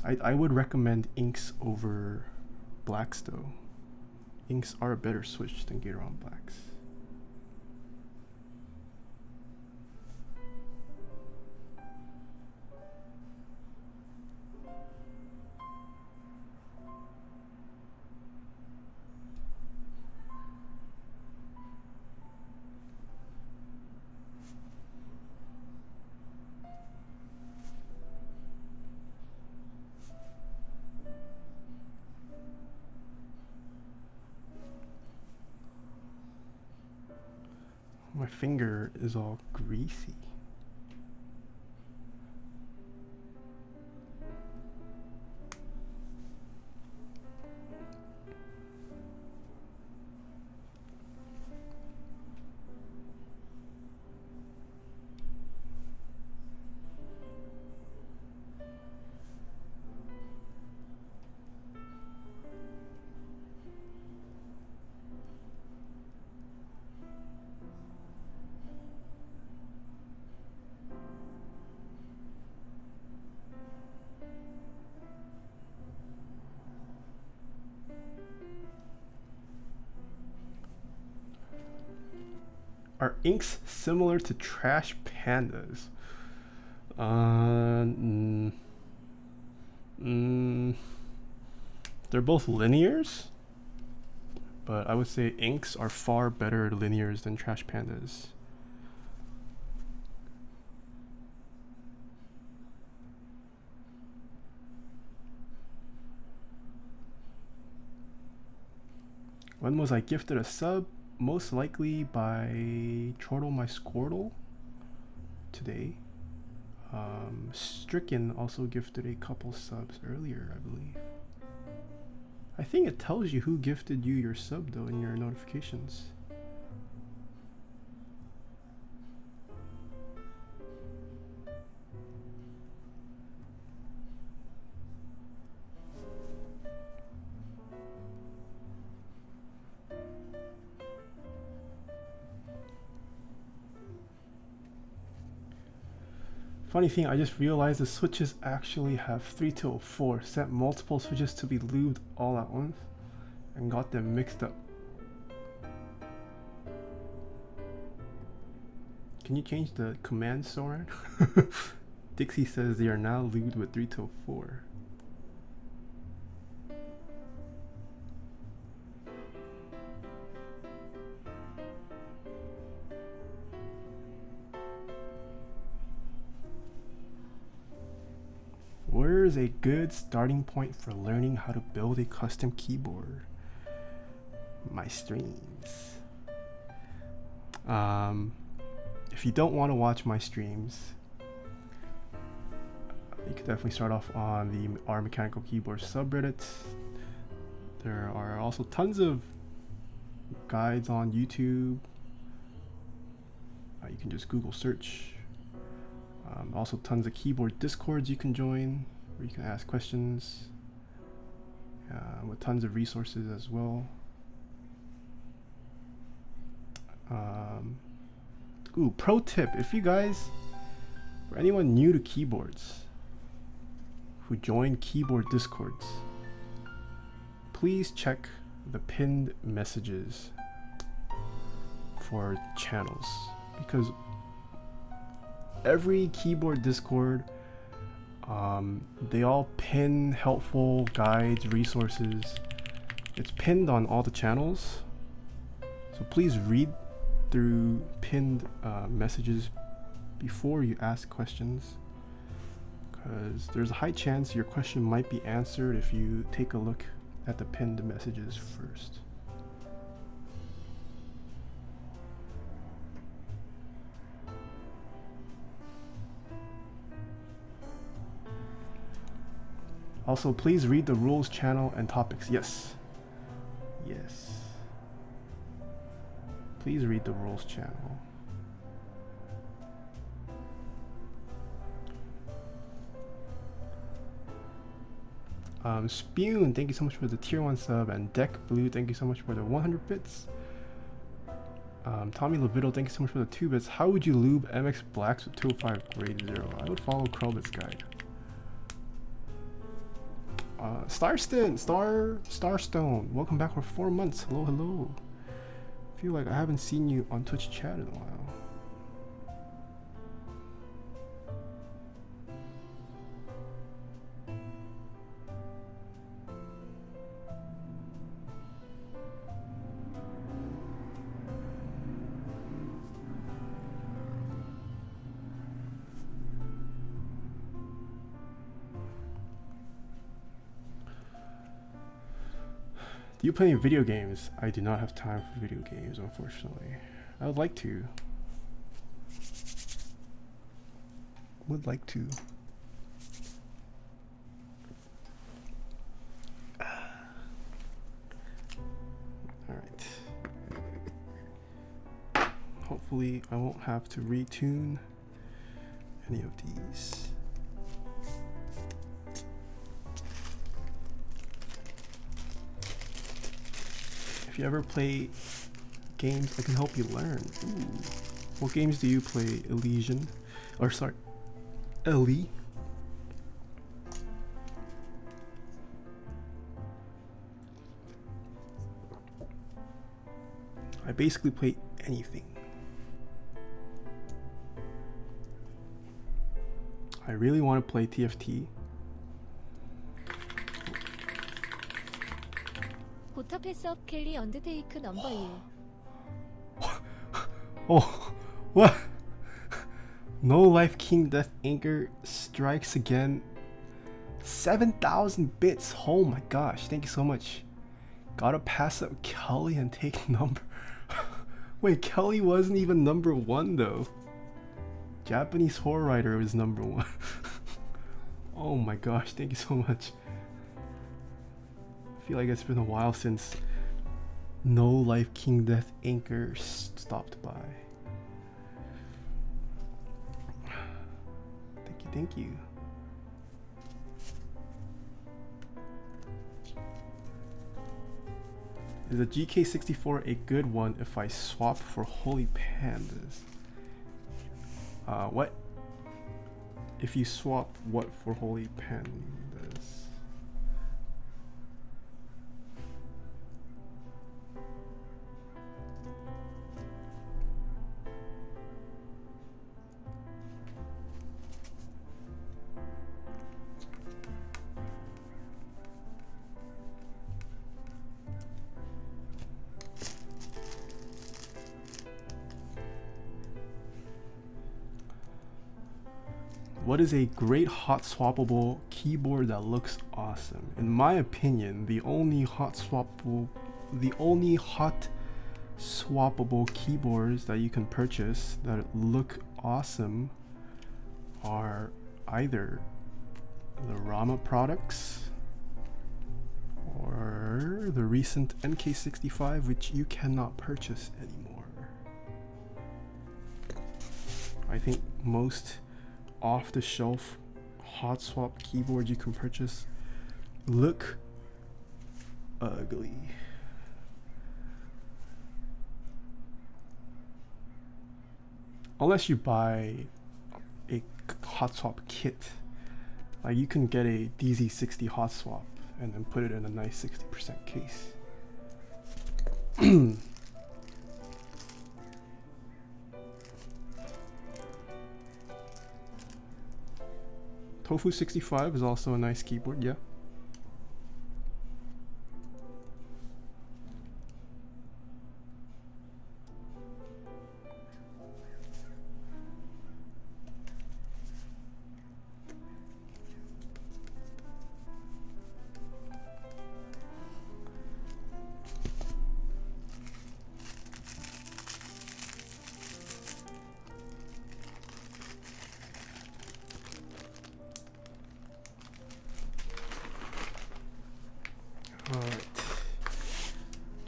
I would recommend inks over blacks though. Inks are a better switch than Gateron Blacks. My finger is all greasy. Are inks similar to trash pandas? They're both linears, but I would say inks are far better linears than trash pandas. When was I gifted a sub? Most likely by Chortle My Squirtle today. Stricken also gifted a couple subs earlier, I believe. I think it tells you who gifted you your sub though in your notifications. Funny thing, I just realized the switches actually have 3 to 4. Set multiple switches to be lubed all at once and got them mixed up. Can you change the command, Soren? Dixie says they are now lubed with 3 to 4. Where is a good starting point for learning how to build a custom keyboard? My streams. If you don't want to watch my streams, you could definitely start off on the R Mechanical Keyboard subreddit. There are also tons of guides on YouTube. You can just Google search. Also tons of keyboard discords you can join where you can ask questions with tons of resources as well. Ooh, pro tip, if you guys, for anyone new to keyboards who join keyboard discords, please check the pinned messages for channels, because every keyboard discord, they all pin helpful guides, resources. It's pinned on all the channels, so please read through pinned messages before you ask questions, because there's a high chance your question might be answered if you take a look at the pinned messages first. Also, please read the rules channel and topics. Yes. Yes. Please read the rules channel. Spoon, thank you so much for the tier 1 sub, and Deck Blue, thank you so much for the 100 bits. Tommy Levitto, thank you so much for the 2 bits. How would you lube MX Blacks with 205 grade 0? I would follow Krobit's guide. Starstone, welcome back for 4 months. Hello, hello. Feel like I haven't seen you on Twitch chat in a while. Do you play any video games? I do not have time for video games, unfortunately. I would like to. Would like to. Alright. Hopefully I won't have to retune any of these. If you ever play games that can help you learn. Ooh. What games do you play, Elysian? Or sorry, Ellie? I basically play anything. I really want to play TFT.
고터 패스업 켈리 언더테이크 넘버 1.
Oh, what? No Life King Death Anchor strikes again. 7,000 bits. Oh my gosh, thank you so much. Gotta pass up Kelly and take number. Wait, Kelly wasn't even number 1 though. Japanese Horror Writer was number 1. Oh my gosh, thank you so much. I feel like it's been a while since No Life King Death Anchor stopped by. Thank you. Is a GK64 a good one if I swap for Holy Pandas? What? If you swap what for Holy Pandas? What is a great hot swappable keyboard that looks awesome? In my opinion, the only hot swappable keyboards that you can purchase that look awesome are either the Rama products or the recent NK65, which you cannot purchase anymore. I think most off-the-shelf hot swap keyboard you can purchase look ugly. Unless you buy a hot swap kit. Like you can get a DZ60 hot swap and then put it in a nice 60% case. Tofu 65 is also a nice keyboard, yeah.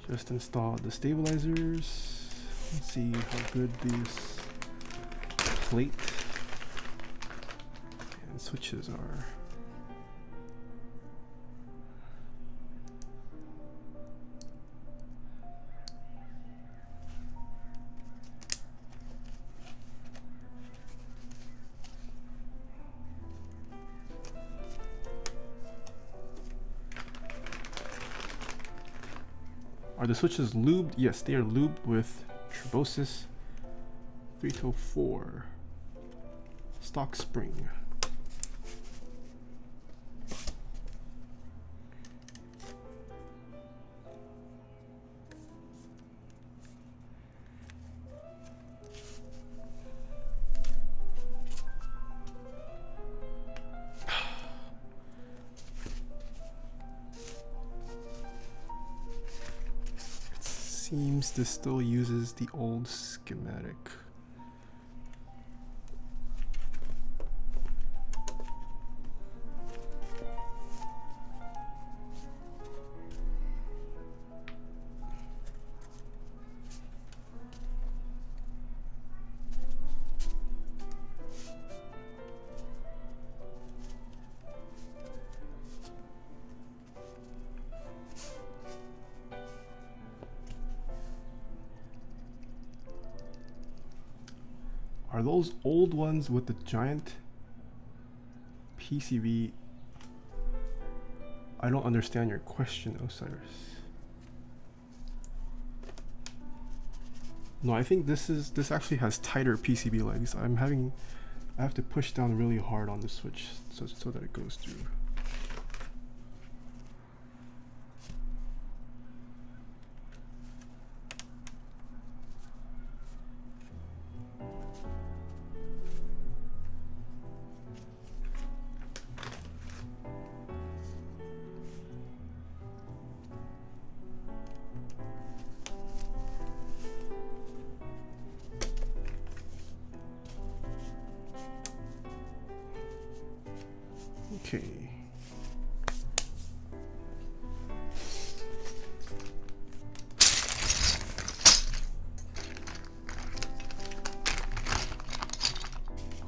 Just install the stabilizers. Let's see how good this plate and switches are. Are the switches lubed? Yes, they are lubed with Tribosys 304 stock spring. Seems this still uses the old schematic. Are those old ones with the giant PCB? I don't understand your question, Osiris. No, I think this actually has tighter PCB legs. I'm having I have to push down really hard on the switch so that it goes through. Okay.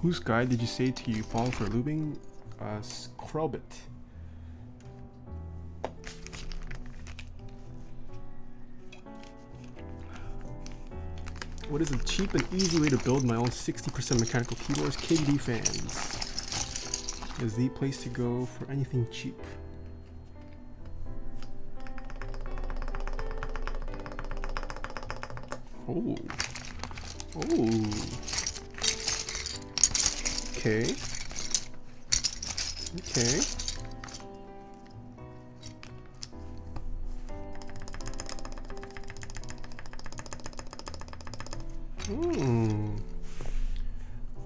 Whose guide did you say to you fall for lubing? Scrub it. What is a cheap and easy way to build my own 60% mechanical keyboards? KDD Fans is the place to go for anything cheap. Oh. Oh. Okay. Okay. Hmm.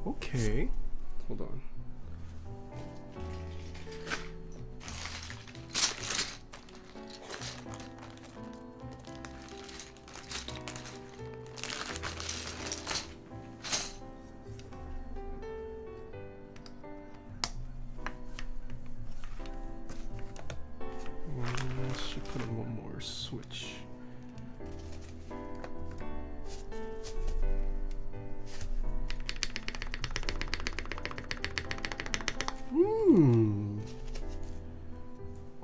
Okay. Hold on. Should put in one more switch.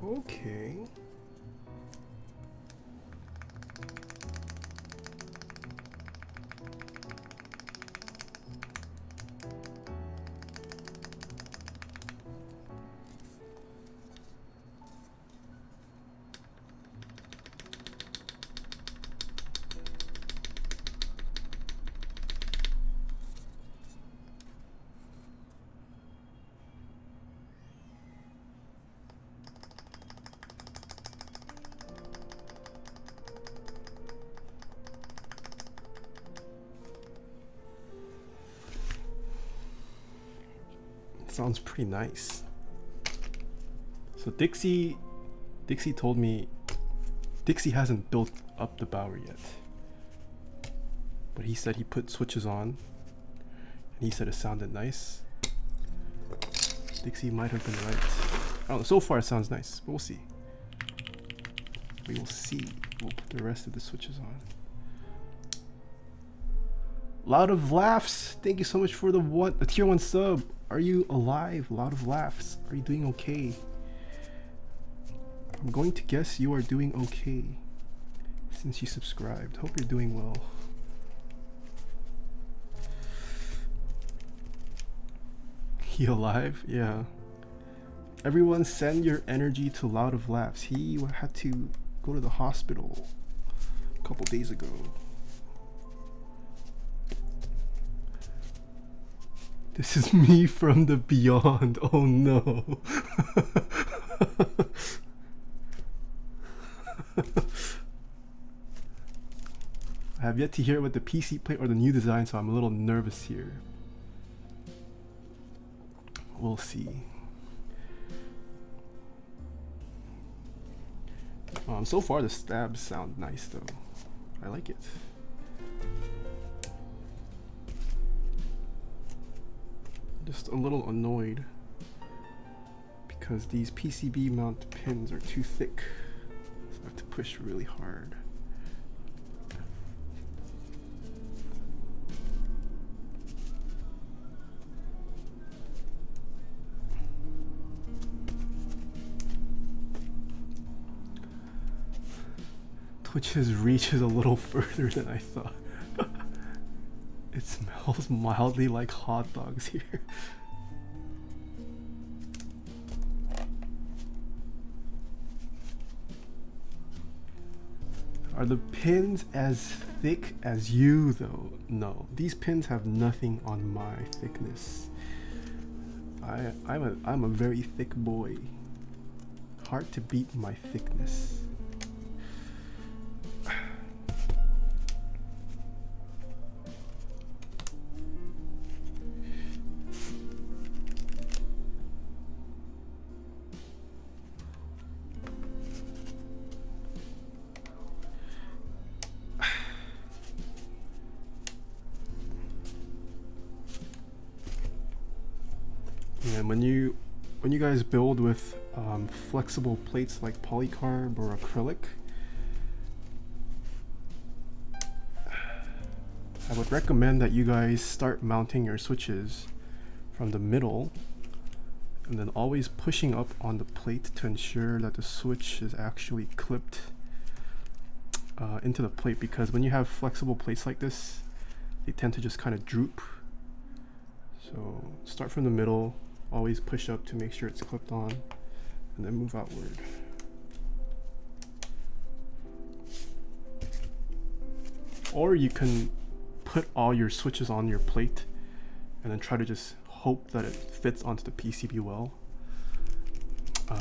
Okay. Sounds pretty nice. So Dixie told me Dixie hasn't built up the Bauer yet, but he said he put switches on and he said it sounded nice. Dixie might have been right. I don't know, so far it sounds nice, but we'll see. We will see. We'll put the rest of the switches on. Loud of Laughs, thank you so much for the tier 1 sub. Are you alive? Loud of Laughs, are you doing okay? I'm going to guess you are doing okay since you subscribed. Hope you're doing well. He alive? Yeah. Everyone send your energy to Loud of Laughs. He had to go to the hospital a couple days ago. This is me from the beyond. Oh no. I have yet to hear what the PC plate or the new design, so I'm a little nervous here. We'll see. So far the stabs sound nice though. I like it. Just a little annoyed because these PCB mount pins are too thick, so I have to push really hard. Twitch's reach is a little further than I thought. It smells mildly like hot dogs here. Are the pins as thick as you though? No, these pins have nothing on my thickness. I'm a very thick boy. Hard to beat my thickness. And when you guys build with flexible plates like polycarb or acrylic, I would recommend that you guys start mounting your switches from the middle and then always pushing up on the plate to ensure that the switch is actually clipped into the plate, because when you have flexible plates like this, they tend to just kind of droop. So start from the middle, always push up to make sure it's clipped on, and then move outward. Or you can put all your switches on your plate and then try to just hope that it fits onto the PCB well.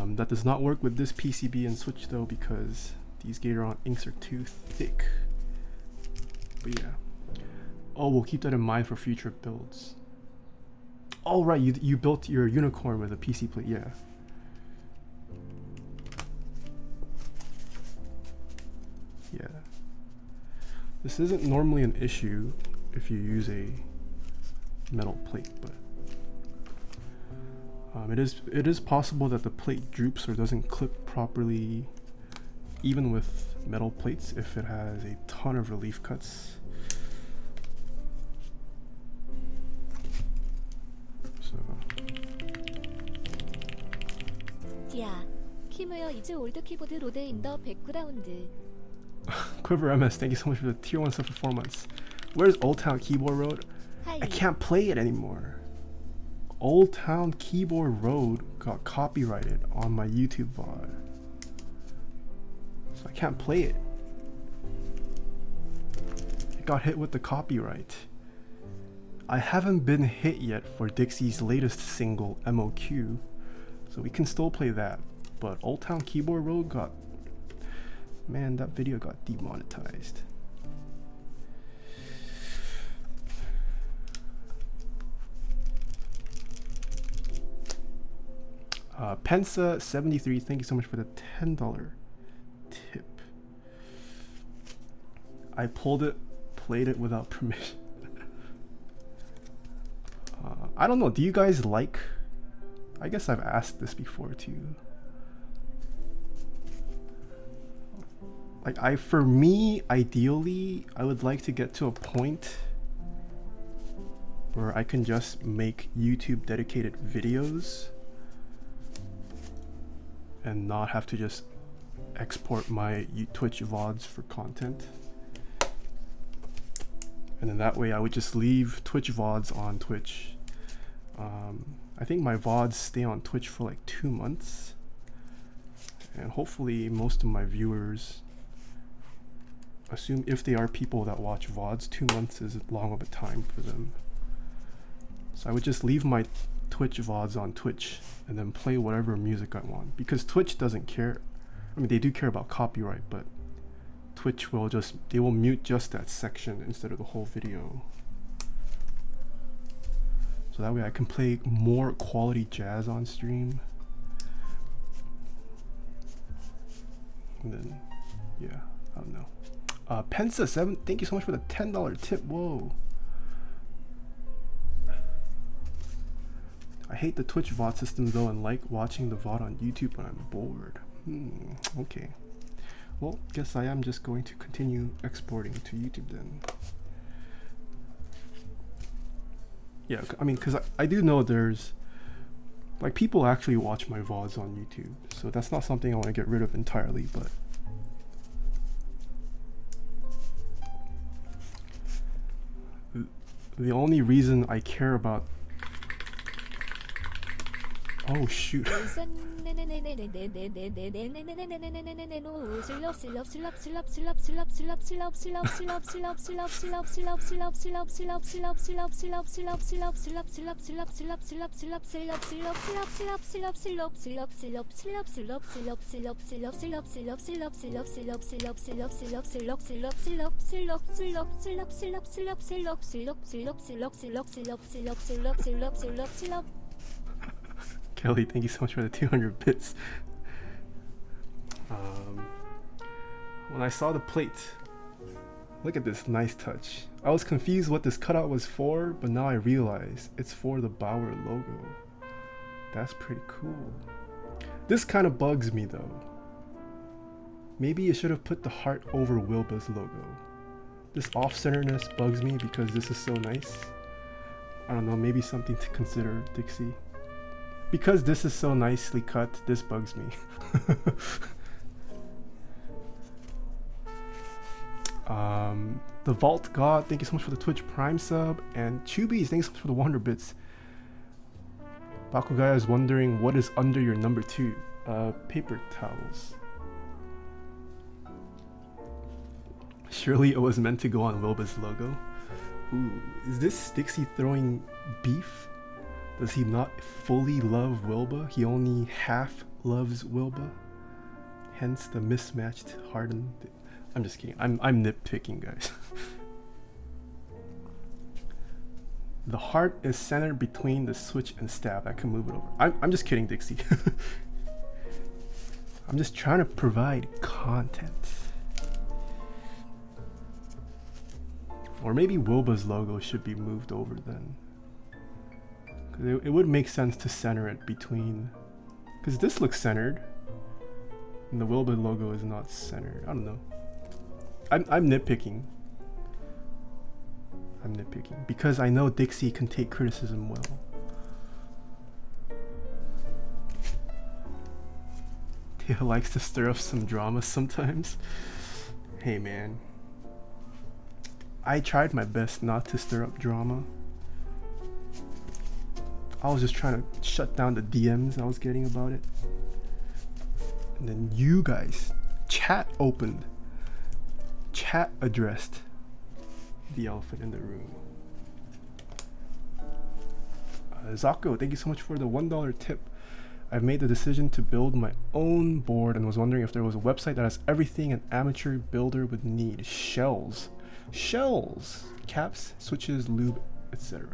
That does not work with this PCB and switch though, because these Gateron inks are too thick. But yeah. Oh, we'll keep that in mind for future builds. Oh right, you built your unicorn with a PC plate, yeah. Yeah. This isn't normally an issue if you use a metal plate, but it is possible that the plate droops or doesn't clip properly, even with metal plates, if it has a ton of relief cuts.
야, 키무여 이즈 올드 키보드 로드 인 더 백그라운드.
Quiver MS, thank you so much for the tier 1 sub for 4 months. Where's Old Town Keyboard Road?
Hi.
I can't play it anymore. Old Town Keyboard Road got copyrighted on my YouTube VOD, so I can't play it. It got hit with the copyright. I haven't been hit yet for Dixie's latest single, MOQ, so we can still play that. But Old Town Keyboard Road got... Man, that video got demonetized. Pensa73, thank you so much for the $10 tip. I pulled it, played it without permission. I don't know, do you guys like... I guess I've asked this before too. Like, for me, ideally, I would like to get to a point where I can just make YouTube dedicated videos and not have to just export my Twitch VODs for content. And then that way I would just leave Twitch VODs on Twitch. I think my VODs stay on Twitch for like 2 months. And hopefully most of my viewers, assume if they are people that watch VODs, 2 months is long of a time for them. So I would just leave my Twitch VODs on Twitch and then play whatever music I want, because Twitch doesn't care. I mean, they do care about copyright, but Twitch will just, they will mute just that section instead of the whole video. So that way I can play more quality jazz on stream. And then, yeah, I don't know. Pensa7, thank you so much for the $10 tip. Whoa. I hate the Twitch VOD system though, and like watching the VOD on YouTube when I'm bored. Okay. Well, guess I am just going to continue exporting to YouTube then. Yeah, I mean, because I do know there's, like, people actually watch my VODs on YouTube, so that's not something I want to get rid of entirely, but the only reason I care about Oh shoot. Kelly, thank you so much for the 200 bits. When I saw the plate, look at this nice touch. I was confused what this cutout was for, but now I realize it's for the Bauer logo. That's pretty cool. This kind of bugs me though. Maybe you should have put the heart over Wilba's logo. This off-centeredness bugs me because this is so nice. I don't know, maybe something to consider, Dixie. Because this is so nicely cut, this bugs me. The Vault God, thank you so much for the Twitch Prime sub. And Chubies, thank you so much for the 100 bits. Bakugaya is wondering what is under your number 2. Paper towels. Surely it was meant to go on Wilba's logo. Ooh, is this Dixie throwing beef? Does he not fully love Wilba? He only half loves Wilba? Hence the mismatched hardened... I'm just kidding. I'm nitpicking, guys. The heart is centered between the switch and stab. I can move it over. I'm just kidding, Dixie. I'm just trying to provide content. Or maybe Wilba's logo should be moved over then. It would make sense to center it between, because this looks centered and the Wilba logo is not centered. I don't know. I'm nitpicking. I'm nitpicking because I know Dixie can take criticism well. Taeha likes to stir up some drama sometimes. Hey man, I tried my best not to stir up drama. I was just trying to shut down the DMs I was getting about it. And then you guys, chat opened. Chat addressed the elephant in the room. Zako, thank you so much for the $1 tip. I've made the decision to build my own board and was wondering if there was a website that has everything an amateur builder would need. Shells, caps, switches, lube, etc.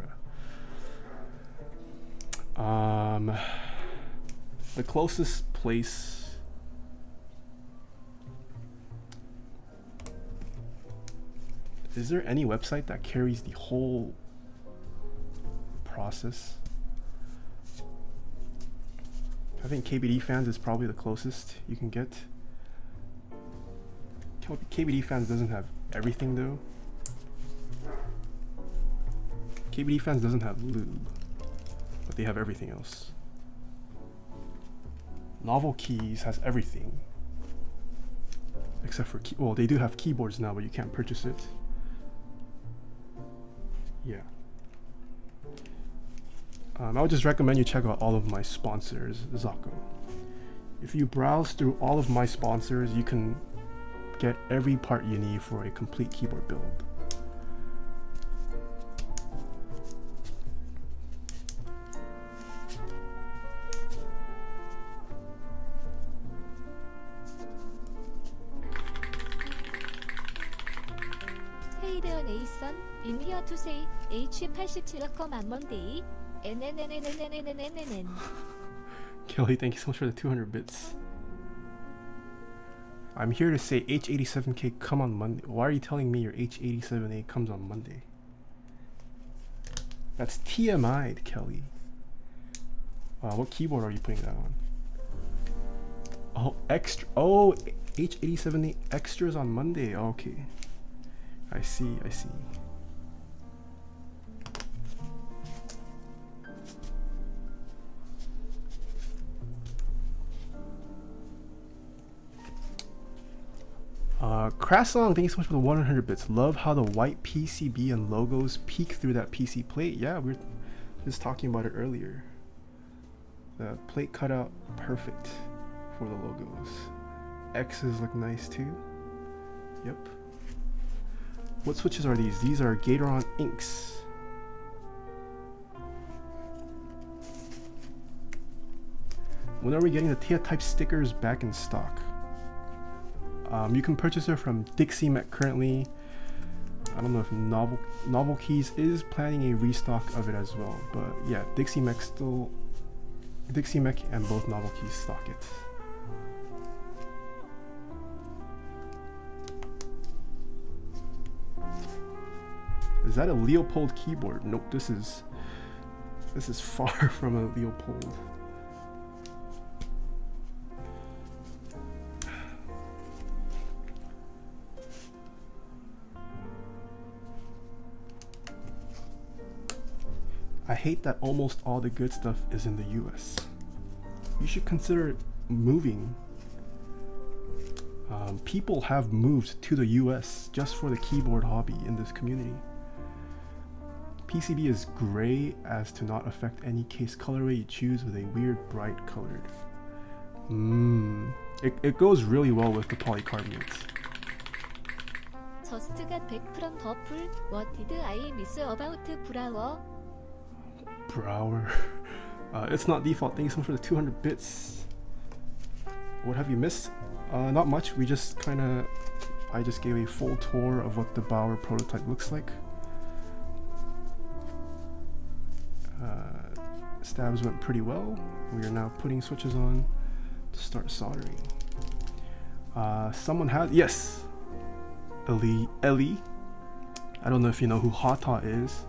The closest place. Is there any website that carries the whole process? I think KBD Fans is probably the closest you can get. KBD Fans doesn't have everything though. KBD Fans doesn't have lube, but they have everything else. Novel Keys has everything. Except for, well, they do have keyboards now, but you can't purchase it. Yeah. I would just recommend you check out all of my sponsors, Zako. If you browse through all of my sponsors, you can get every part you need for a complete keyboard build.
Hey there, Nathan. I'm here to say H87 on Monday.
Kelly, thank you so much for the 200 bits. I'm here to say H87K come on Monday. Why are you telling me your H87A comes on Monday? That's TMI'd, Kelly. What keyboard are you putting that on? Oh, extra. Oh, H87A extras on Monday. Okay. I see, I see. Crasong, thank you so much for the 100 bits. Love how the white PCB and logos peek through that PC plate. Yeah, we were just talking about it earlier. The plate cutout, perfect for the logos. X's look nice too. Yep. What switches are these? These are Gateron inks. When are we getting the Taeha type stickers back in stock? You can purchase it from dixiemech currently. I don't know if Novel Keys is planning a restock of it as well, but yeah, dixiemech and both Novel Keys stock it. Is that a Leopold keyboard? Nope, this is far from a Leopold. I hate that almost all the good stuff is in the US. You should consider moving. People have moved to the US just for the keyboard hobby in this community. PCB is gray as to not affect any case colorway you choose with a weird bright colored. It goes really well with the polycarbonates.
Just got back from purple. What did I miss about Bauer?
Bauer. It's not default. Thank you so much for the 200 bits. What have you missed? Not much. I just gave a full tour of what the Bauer prototype looks like. Stabs went pretty well. We are now putting switches on to start soldering. Someone has, yes, Ellie. I don't know if you know who Taeha is,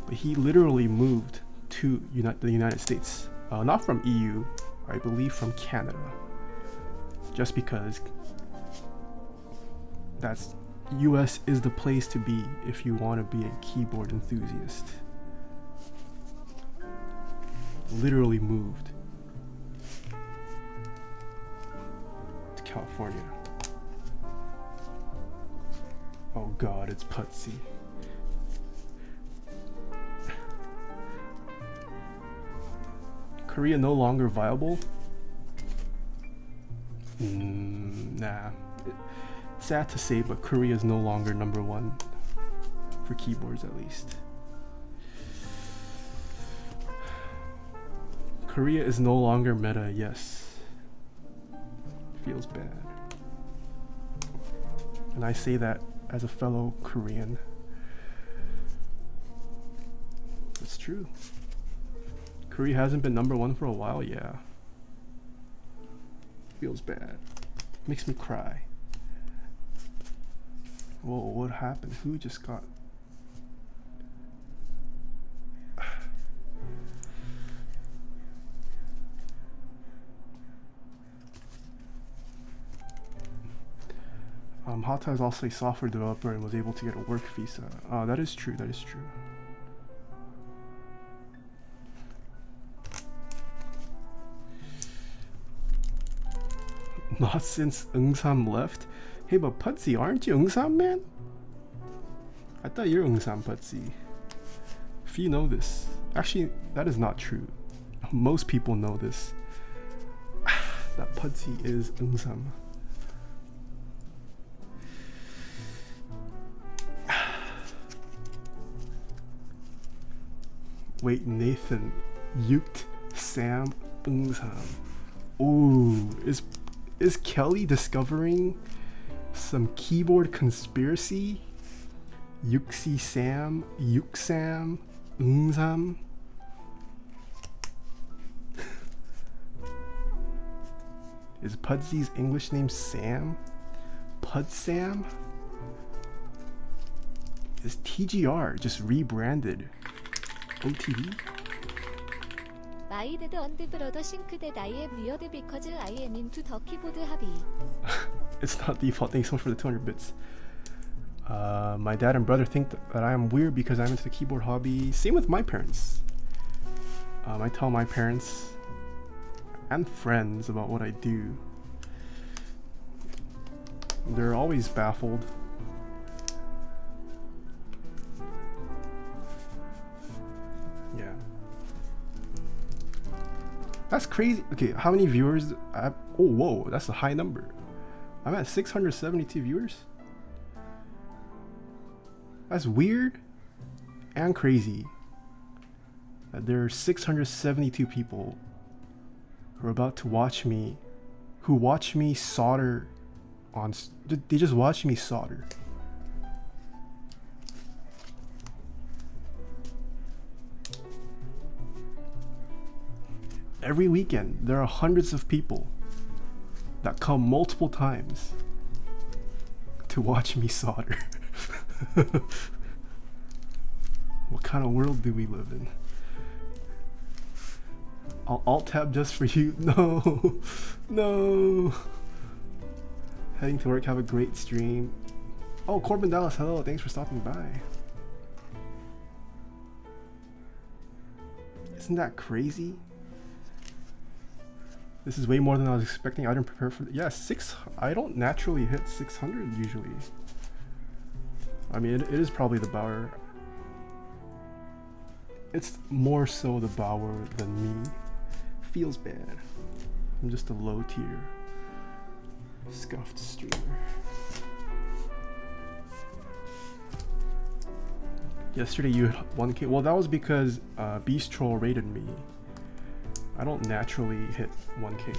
but he literally moved to the United States, not from EU, I believe from Canada, just because US is the place to be if you want to be a keyboard enthusiast. Literally moved to California. Oh god, it's putsy. Korea no longer viable? Nah. Sad to say, but Korea is no longer #1 for keyboards, at least. Korea is no longer meta, yes. Feels bad. And I say that as a fellow Korean. It's true. Korea hasn't been #1 for a while, yeah. Feels bad. Makes me cry. Whoa, what happened? Who just got... Taeha is also a software developer and was able to get a work visa. That is true, that is true. Not since Eungsam left? Hey, but Putsy, aren't you Eungsam, man? I thought you're Eungsam, Putsy. If you know this. Actually, that is not true. Most people know this. That Putsy is Eungsam. Wait, Nathan, Yuked, Sam, Eungsam. Ooh, is Kelly discovering some keyboard conspiracy? Yuxi Sam, Yuksam, Eungsam. Is Pudsy's English name Sam? Pud Sam? Is TGR just rebranded? OTV?
My dad and brother think that I am weird because I am into the keyboard hobby.
It's not default. Thanks so much for the 200 bits. My dad and brother think that I am weird because I'm into the keyboard hobby. Same with my parents. I tell my parents and friends about what I do. They're always baffled. Yeah. That's crazy. Okay, how many viewers? Oh, whoa, that's a high number. I'm at 672 viewers. That's weird and crazy. There are 672 people who are about to watch me, who watch me solder on. They just watch me solder. Every weekend, there are hundreds of people that come multiple times to watch me solder. What kind of world do we live in? I'll alt-tab just for you. No, no. Heading to work, have a great stream. Oh, Corbin Dallas, hello, thanks for stopping by. Isn't that crazy? This is way more than I was expecting. I didn't prepare for. Yeah, I don't naturally hit 600 usually. I mean, it is probably the Bauer. It's more so the Bauer than me. Feels bad. I'm just a low tier scuffed streamer. Yesterday you hit 1K. Well, that was because Beast Troll raided me. I don't naturally hit 1K.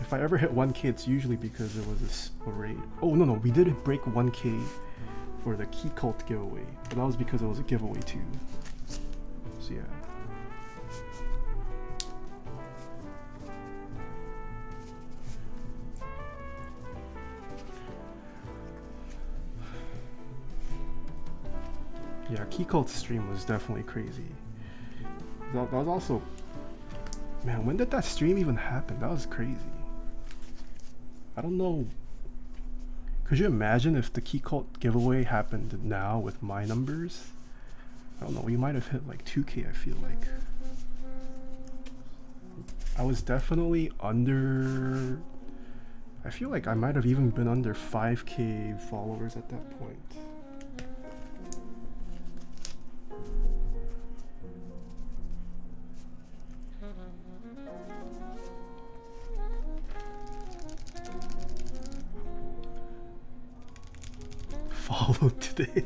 If I ever hit 1K, it's usually because there was a raid. Oh, no, we did break 1K for the Key Cult giveaway. But that was because it was a giveaway too. So yeah. Yeah, Key Cult's stream was definitely crazy. That was also, man, when did that stream even happen? That was crazy. I don't know. Could you imagine if the Key Cult giveaway happened now with my numbers? I don't know, we might have hit like 2K, I feel like. I was definitely under, I feel like I might have even been under 5K followers at that point. Follow today.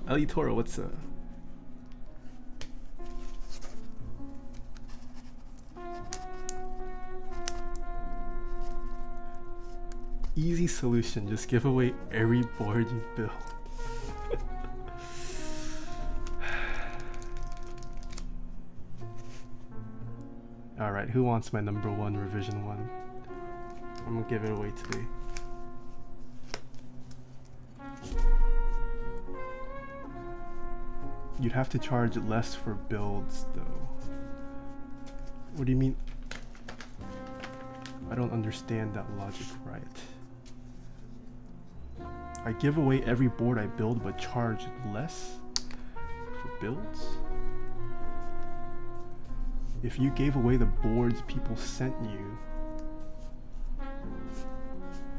Ali Toro, what's up? Easy solution, just give away every board you build. Alright, who wants my #1 revision 1? I'm gonna give it away today. You'd have to charge less for builds though. What do you mean? I don't understand that logic right. I give away every board I build but charge less for builds? If you gave away the boards people sent you...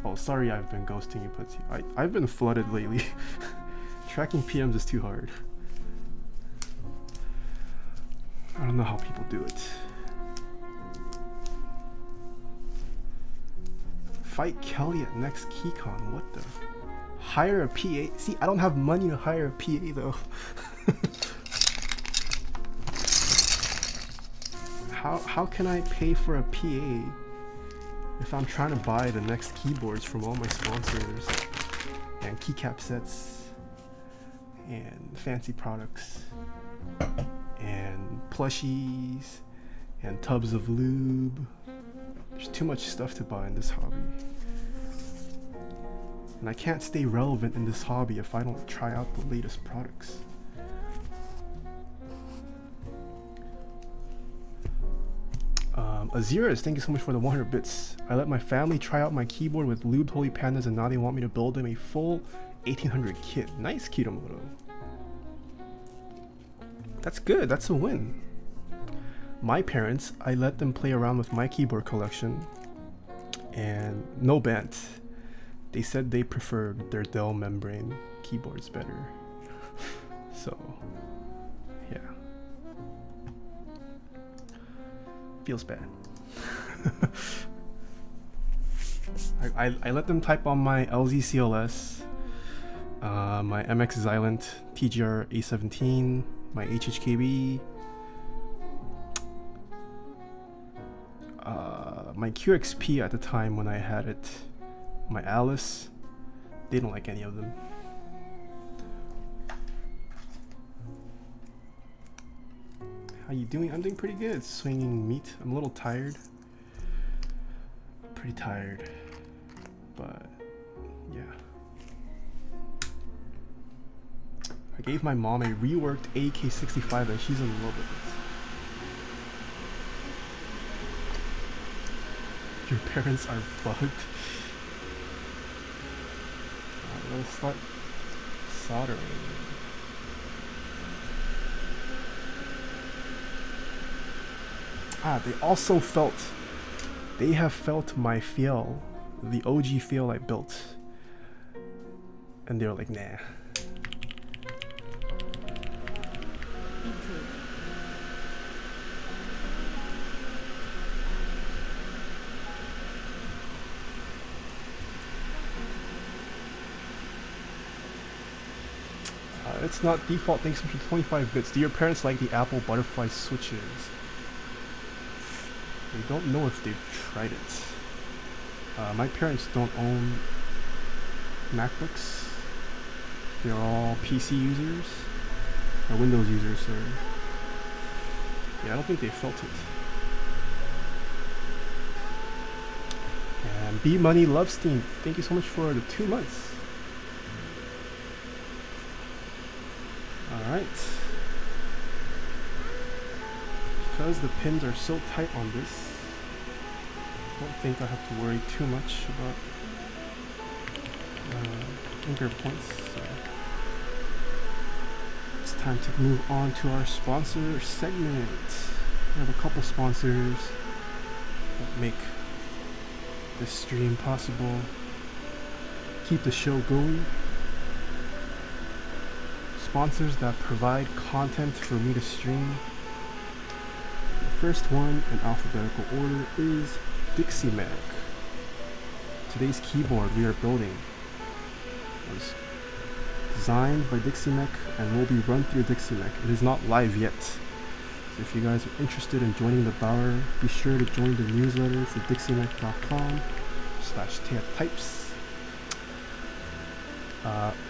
Oh, sorry I've been ghosting you, Putty. I've been flooded lately. Tracking PMs is too hard. I don't know how people do it. Fight Kelly at next KeyCon. What the? Hire a PA? See, I don't have money to hire a PA though. How can I pay for a PA if I'm trying to buy the next keyboards from all my sponsors and keycap sets and fancy products and plushies and tubs of lube? There's too much stuff to buy in this hobby. And I can't stay relevant in this hobby if I don't try out the latest products. Aziris, thank you so much for the 100 bits. I let my family try out my keyboard with lubed holy pandas and now they want me to build them a full 1800 kit. Nice, Kitamoto. That's good, that's a win. My parents, I let them play around with my keyboard collection and no bent. They said they preferred their Dell membrane keyboards better. So, yeah. Feels bad. I let them type on my LZ CLS, my MX Xylent TGR A17, my HHKB, my QXP at the time when I had it, my Alice. They don't like any of them. How you doing? I'm doing pretty good. Swinging meat. I'm a little tired. Pretty tired. But yeah. I gave my mom a reworked AK-65 and she's in love with it. Your parents are bugged. Let's start soldering. They also felt, they have felt my feel, the OG feel I built, and they were like, nah. It's not default, thanks for 25 bits. Do your parents like the Apple butterfly switches? They don't know if they've tried it. My parents don't own MacBooks. They're all PC users, or Windows users, so yeah, I don't think they felt it. And B Money Lovestein, thank you so much for the 2 months. Alright. Because the pins are so tight on this, I don't think I have to worry too much about anchor points. So it's time to move on to our sponsor segment. We have a couple sponsors that make this stream possible, keep the show going. Sponsors that provide content for me to stream. The first one in alphabetical order is dixiemech. Today's keyboard we are building was designed by dixiemech and will be run through dixiemech. It is not live yet. So if you guys are interested in joining the Bauer, be sure to join the newsletter for dixiemech.com/Taeha-types.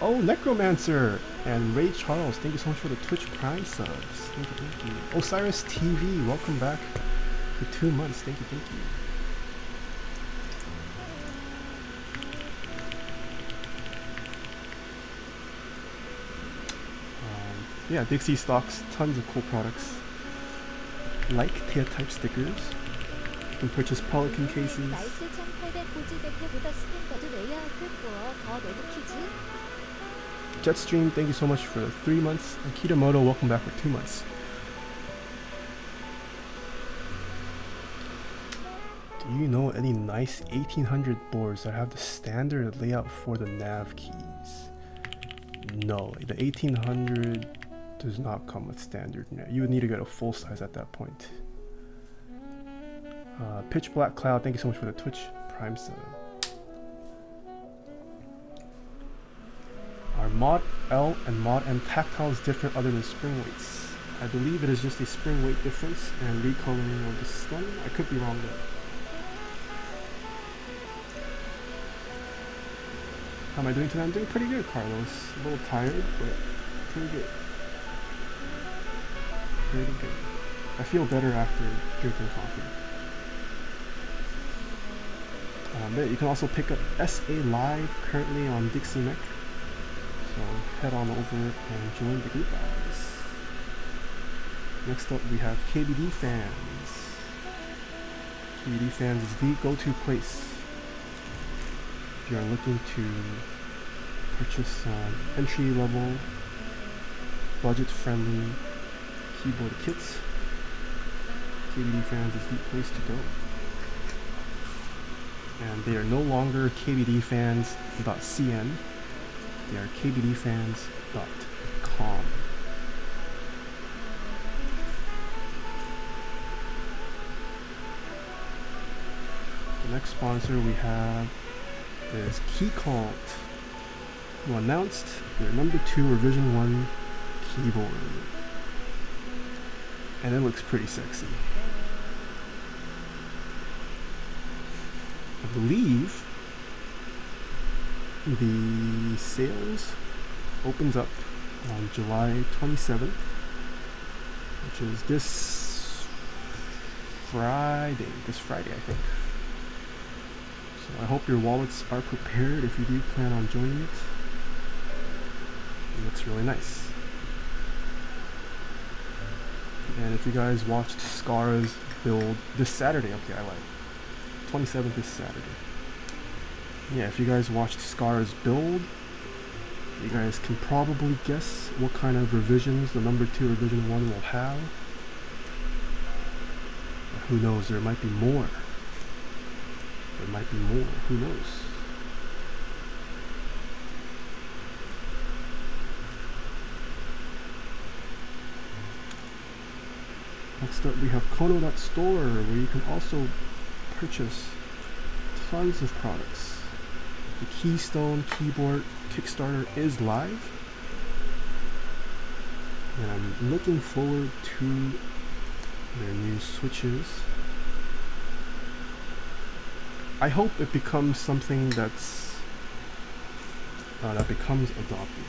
Oh, Necromancer and Ray Charles, thank you so much for the Twitch Prime subs. Thank you, thank you. Osiris TV, welcome back for 2 months. Thank you, thank you. Yeah, Dixie stocks tons of cool products like Taeha-type stickers. You can purchase Pelican cases. Jetstream, thank you so much for 3 months. And Kitamoto, welcome back for 2 months. Do you know any nice 1800 boards that have the standard layout for the nav keys? No, the 1800 does not come with standard nav. You would need to get a full size at that point. Pitch Black Cloud, thank you so much for the Twitch Prime sub. Are Mod L and Mod M tactiles different other than spring weights? I believe it is just a spring weight difference and recoloring of the stem. I could be wrong though. How am I doing today? I'm doing pretty good, Carlos. A little tired, but pretty good. Pretty good. I feel better after drinking coffee. But you can also pick up SA Live currently on dixiemech. So head on over and join the group, guys. Next up we have KBD Fans. KBD Fans is the go-to place if you are looking to purchase entry-level, budget-friendly keyboard kits. KBD Fans is the place to go. And they are no longer kbdfans.cn. They are kbdfans.com. Next sponsor we have is Keycaps, who announced their number 2 revision 1 keyboard. And it looks pretty sexy. I believe the sales opens up on July 27th, which is this Friday, I think. So I hope your wallets are prepared if you do plan on joining it. It looks really nice. And if you guys watched Scara's build this Saturday, okay, I lied. 27th is Saturday. Yeah, if you guys watched Scara's build, you guys can probably guess what kind of revisions the number 2 revision 1 will have. But who knows, there might be more. There might be more, who knows? Next up we have Kono.store, where you can also purchase tons of products. The Keystone keyboard Kickstarter is live, and I'm looking forward to their new switches. I hope it becomes something that's that becomes adopted.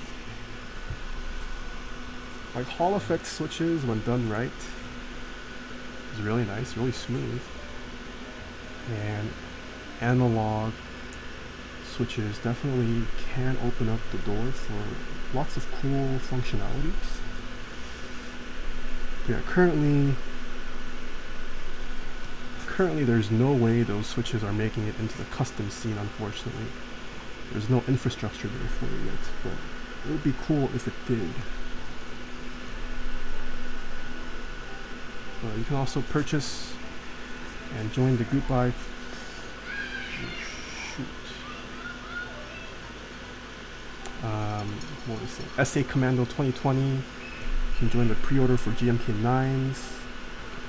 Like Hall effect switches, when done right, is really nice, really smooth, and analog switches definitely can open up the door for lots of cool functionalities. Yeah, currently there's no way those switches are making it into the custom scene, unfortunately. There's no infrastructure there for it yet, but it would be cool if it did. You can also purchase and join the group by what is it? SA Commando 2020. You can join the pre-order for GMK9s.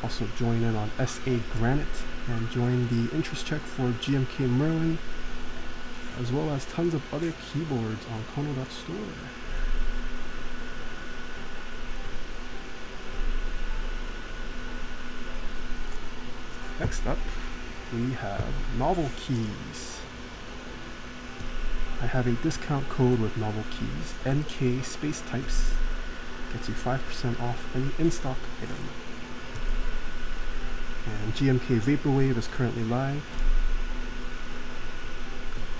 Also join in on SA Granite and join the interest check for GMK Merlin, as well as tons of other keyboards on Kono.store. Next up, we have Novel Keys. I have a discount code with Novel Keys, NK Space Types, gets you 5% off any in-stock item. And GMK Vaporwave is currently live.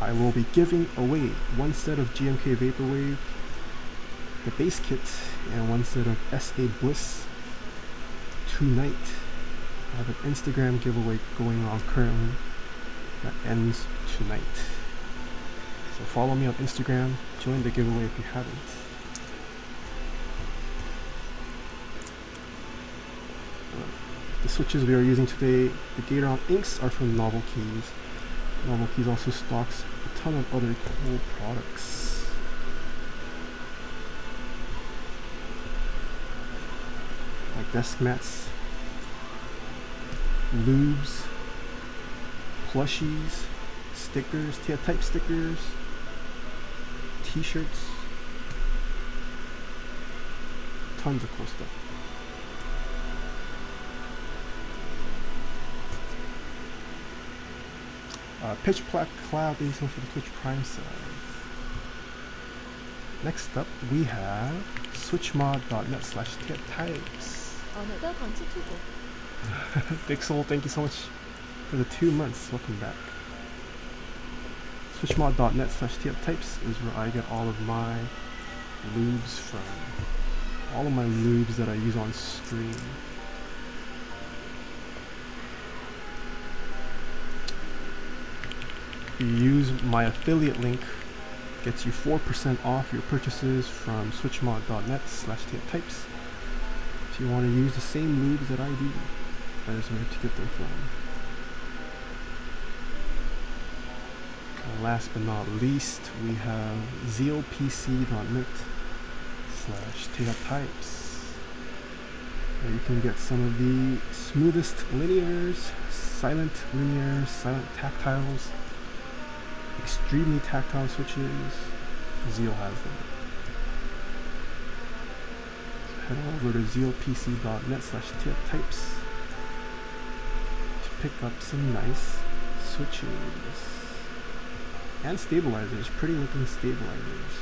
I will be giving away one set of GMK Vaporwave, the base kit, and one set of SA Bliss tonight. I have an Instagram giveaway going on currently that ends tonight. So follow me on Instagram, join the giveaway if you haven't. The switches we are using today, the Gateron inks, are from Novel Keys. Novel Keys also stocks a ton of other cool products. Like desk mats, lubes, plushies, stickers, Taeha type stickers, t-shirts, tons of cool stuff. Pitch Black Cloud, thank you so much for the Twitch Prime sub. Next up, we have switchmod.net/Taeha-types. Big Soul, thank you so much for the 2 months. Welcome back. Switchmod.net/Taeha-types is where I get all of my lubes from. All of my lubes that I use on stream. If you use my affiliate link, gets you 4% off your purchases from switchmod.net/Taeha-types. If you want to use the same lubes that I do, that is where to get them from. And last but not least, we have zealpc.net/Taeha-types, where you can get some of the smoothest linears, silent linear, silent tactiles, extremely tactile switches. Zeal has them. So head on over to zealpc.net/types to pick up some nice switches and stabilizers, pretty looking stabilizers.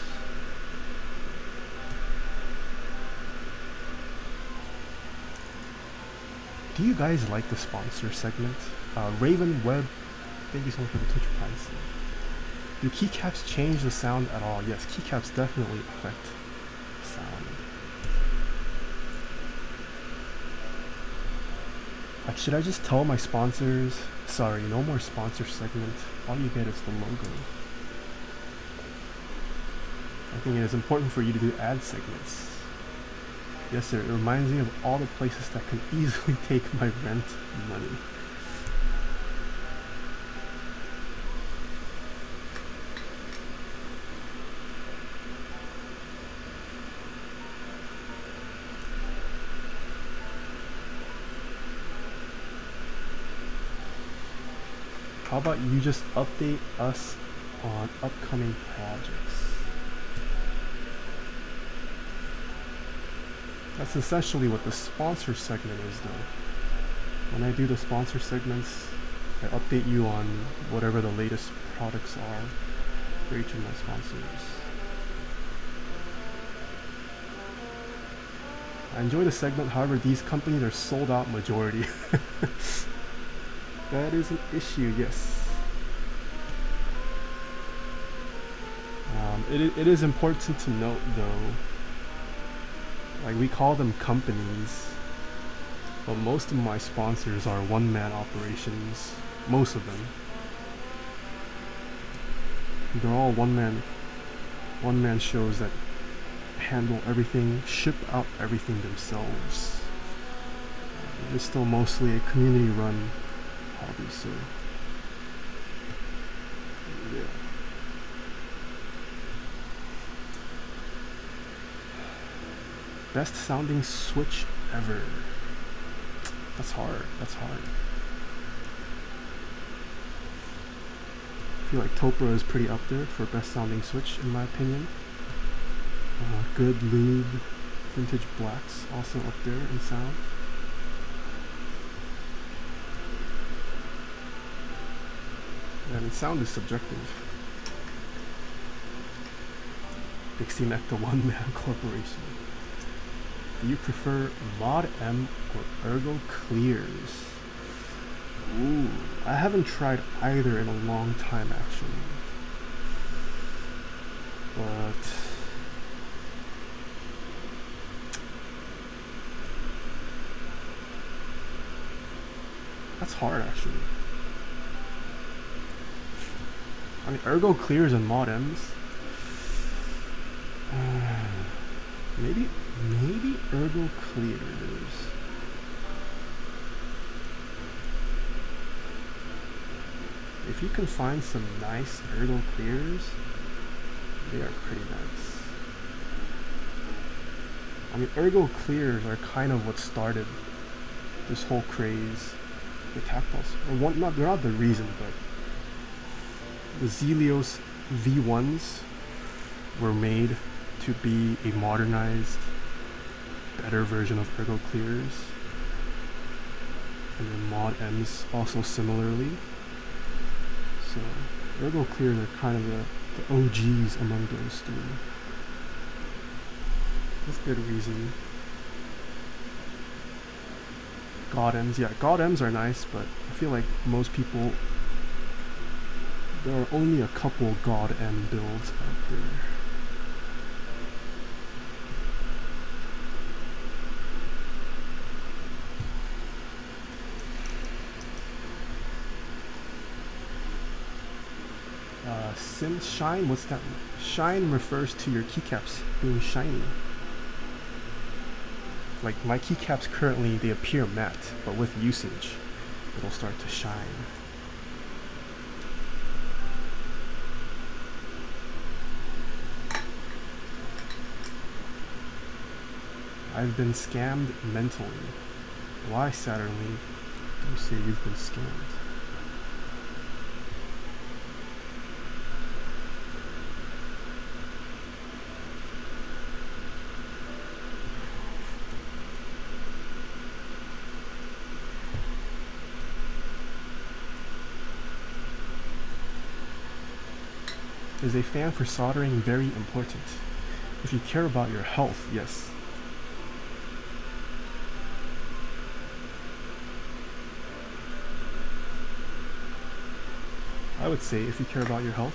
Do you guys like the sponsor segment? Raven Web, thank you so much for the Twitch Prime. Do keycaps change the sound at all? Yes, keycaps definitely affect sound. Should I just tell my sponsors, sorry, no more sponsor segment, all you get is the logo. I think it is important for you to do ad segments. Yes sir, it reminds me of all the places that can easily take my rent money. How about you just update us on upcoming projects? That's essentially what the sponsor segment is though. When I do the sponsor segments, I update you on whatever the latest products are for each of my sponsors. I enjoy the segment, however these companies are sold out majority. That is an issue, yes. It is important to note though, like we call them companies, but most of my sponsors are one-man operations, most of them. They're all one-man shows that handle everything, ship out everything themselves. It's still mostly a community-run hobby, so yeah. Best sounding switch ever. That's hard. That's hard. I feel like Topra is pretty up there for best sounding switch in my opinion. Good Lube vintage blacks also up there in sound. I mean, sound is subjective. dixiemech, the one-man corporation. Do you prefer Mod M or Ergo Clears? Ooh, I haven't tried either in a long time actually. But that's hard actually. I mean, Ergo Clears and Mod M's. Maybe Ergo Clears. If you can find some nice Ergo Clears, they are pretty nice. I mean, Ergo Clears are kind of what started this whole craze with tactiles. Or they're not the reason, but the Zelios V1s were made to be a modernized, better version of Ergo Clears. And then Mod M's also similarly. So Ergo Clears are kind of the OGs among those three. That's good reason. God M's, yeah, God M's are nice, but I feel like most people, there are only a couple God M builds out there. Sim Shine, what's that? Shine refers to your keycaps being shiny. Like my keycaps currently, they appear matte, but with usage, it'll start to shine. I've been scammed mentally. Why, Saturnly? Don't say you've been scammed. Is a fan for soldering very important? If you care about your health, yes. I would say if you care about your health,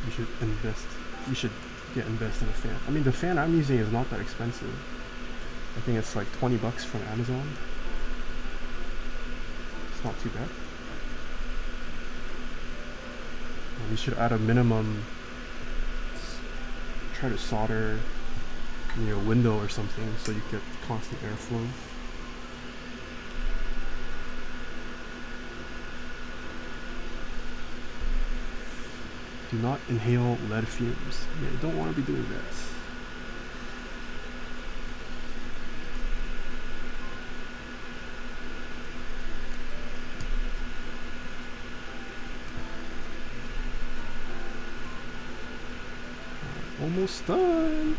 you should invest. You should invest in a fan. I mean, the fan I'm using is not that expensive. I think it's like 20 bucks from Amazon. It's not too bad. You should add a minimum, try to solder near a window or something so you get constant airflow. Do not inhale lead fumes. Yeah, you don't want to be doing that. Almost done.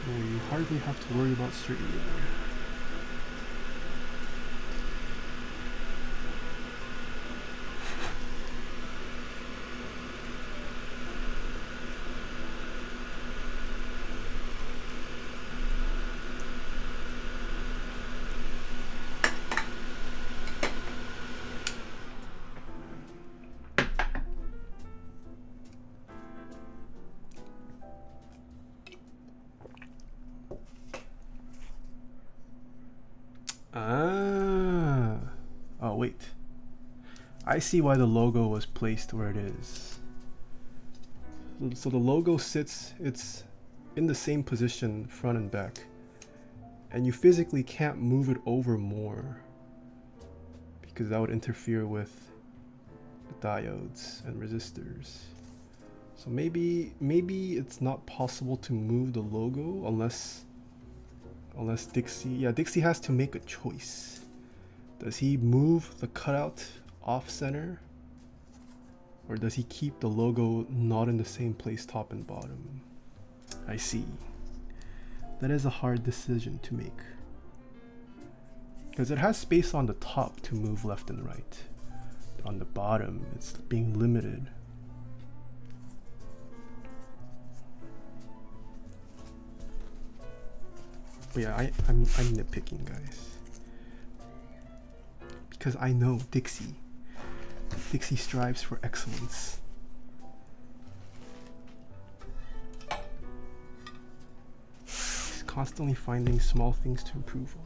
We hardly have to worry about straightening it. Oh wait, I see why the logo was placed where it is. So the logo sits, it's in the same position front and back, and you physically can't move it over more because that would interfere with the diodes and resistors. So maybe it's not possible to move the logo unless Dixie has to make a choice. Does he move the cutout off center, or does he keep the logo not in the same place top and bottom? I see. That is a hard decision to make, because it has space on the top to move left and right, but on the bottom it's being limited. But yeah, I'm nitpicking, guys, because I know Dixie strives for excellence. He's constantly finding small things to improve on.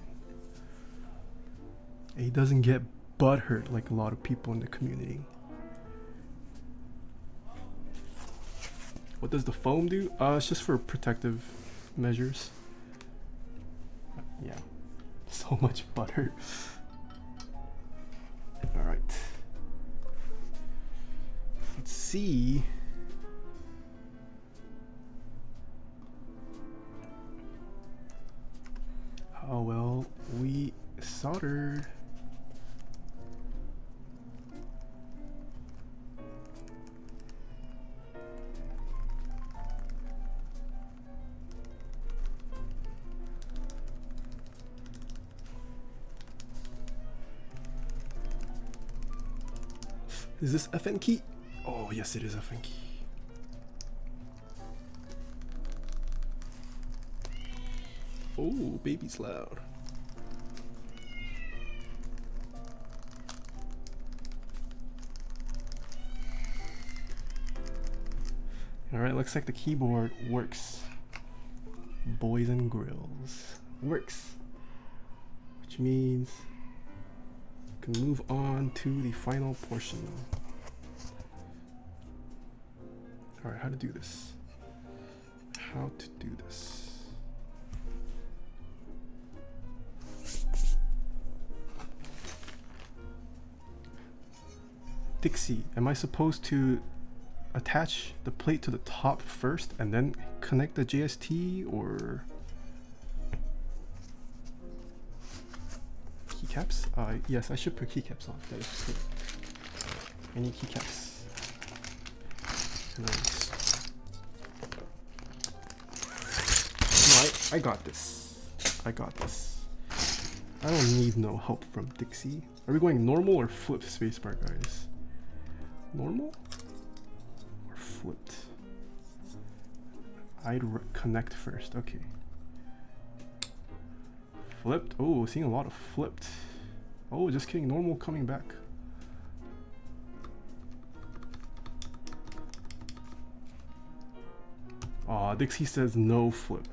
And he doesn't get butthurt like a lot of people in the community. What does the foam do? It's just for protective measures. Yeah, so much butter. All right, let's see. How well we soldered. Is this FN key? Oh, yes, it is FN key. Oh, baby's loud. All right, looks like the keyboard works. Boys and grills works, which means can move on to the final portion. All right, how to do this? How to do this? Dixie, am I supposed to attach the plate to the top first and then connect the JST, or keycaps? Yes, I should put keycaps on. That is true. Any keycaps? Nice. No, I got this. I got this. I don't need no help from Dixie. Are we going normal or flip spacebar, guys? Normal or flipped? I'd connect first. Okay. Flipped. Oh, seeing a lot of flipped. Oh, just kidding. Normal coming back. Aw, Dixie says no flip.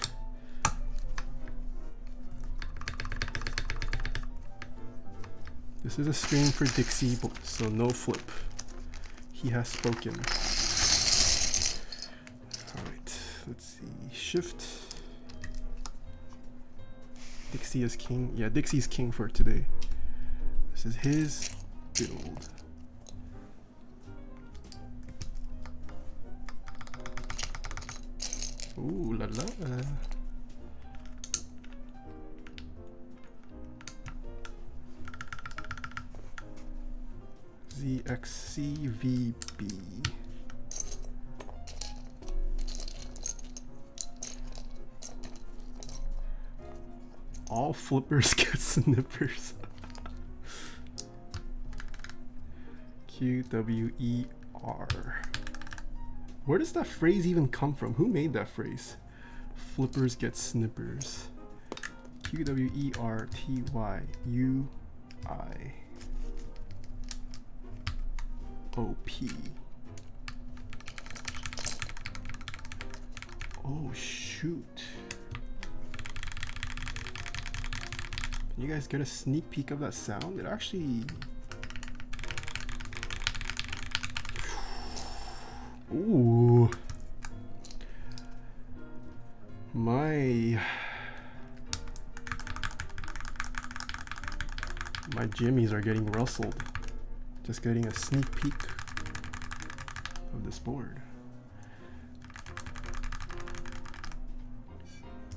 This is a stream for Dixie, so no flip. He has spoken. Alright, let's see. Shift. Dixie is king. Yeah, Dixie's king for today. This is his build. Ooh la la. ZXCVB. All flippers get snippers. QWER. Where does that phrase even come from? Who made that phrase? Flippers get snippers. QWERTYUIOP. Oh shoot. Can you guys get a sneak peek of that sound? It actually... Ooh. My jimmies are getting rustled. Just getting a sneak peek of this board.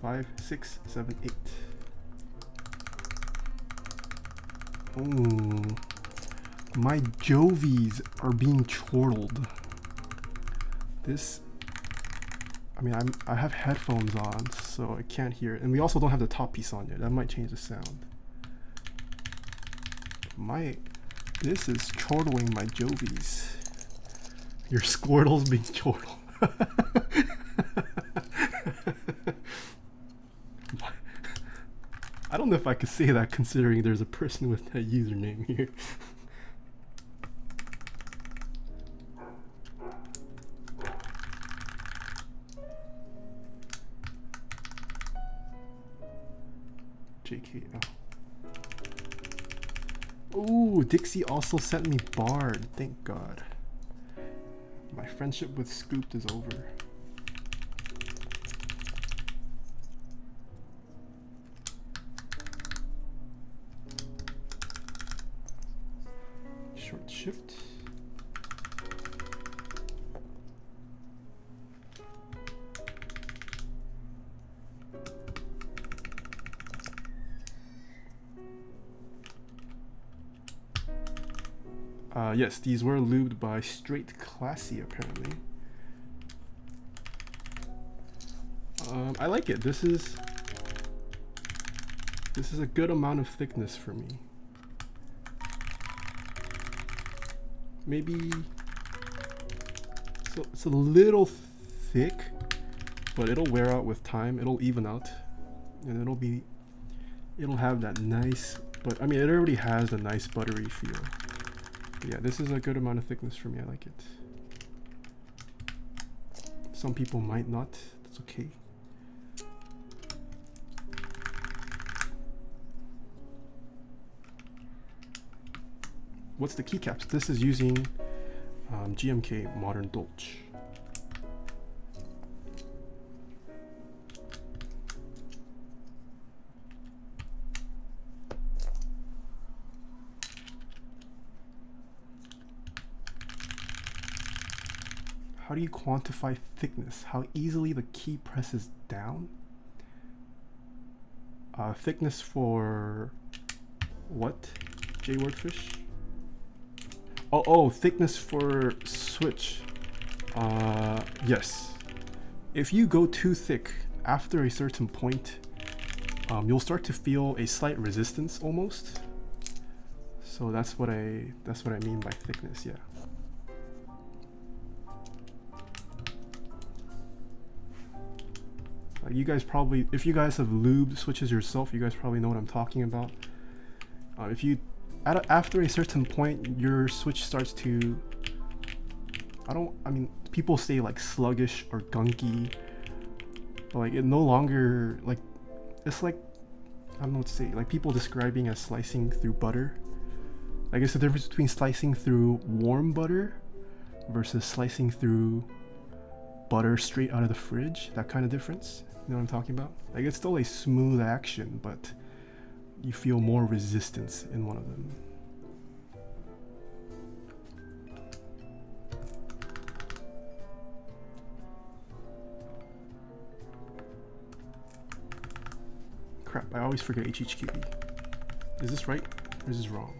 5, 6, 7, 8. Oh, my Jovies are being chortled. This, I mean, I have headphones on, so I can't hear it. And we also don't have the top piece on yet. That might change the sound. This is chortling my Jovies. Your Squirtle's being chortled. I don't know if I could say that considering there's a person with that username here. JKL. Ooh, Dixie also sent me Bard. Thank God. My friendship with Scooped is over. Short shift. Yes, these were lubed by Straight Classy apparently. I like it. This is a good amount of thickness for me. Maybe so it's a little thick, but it'll wear out with time. It'll even out, and it'll have that nice. But I mean, it already has a nice buttery feel. But yeah, this is a good amount of thickness for me. I like it. Some people might not. That's okay. What's the keycaps? This is using GMK Modern Dolch. How do you quantify thickness? How easily the key presses down? Thickness for what? J-Wordfish? Oh, thickness for switch. Yes. If you go too thick after a certain point, you'll start to feel a slight resistance almost. So that's what I mean by thickness, yeah. Like you guys probably, if you guys have lubed switches yourself, you guys probably know what I'm talking about. If you, after a certain point, your switch starts to, I mean, people say like sluggish or gunky, but like it no longer, like, it's like, I don't know what to say, like people describing as slicing through butter. I guess the difference between slicing through warm butter versus slicing through butter straight out of the fridge, that kind of difference. You know what I'm talking about? Like it's still a smooth action, but you feel more resistance in one of them. Crap, I always forget HHQB. Is this right or is this wrong?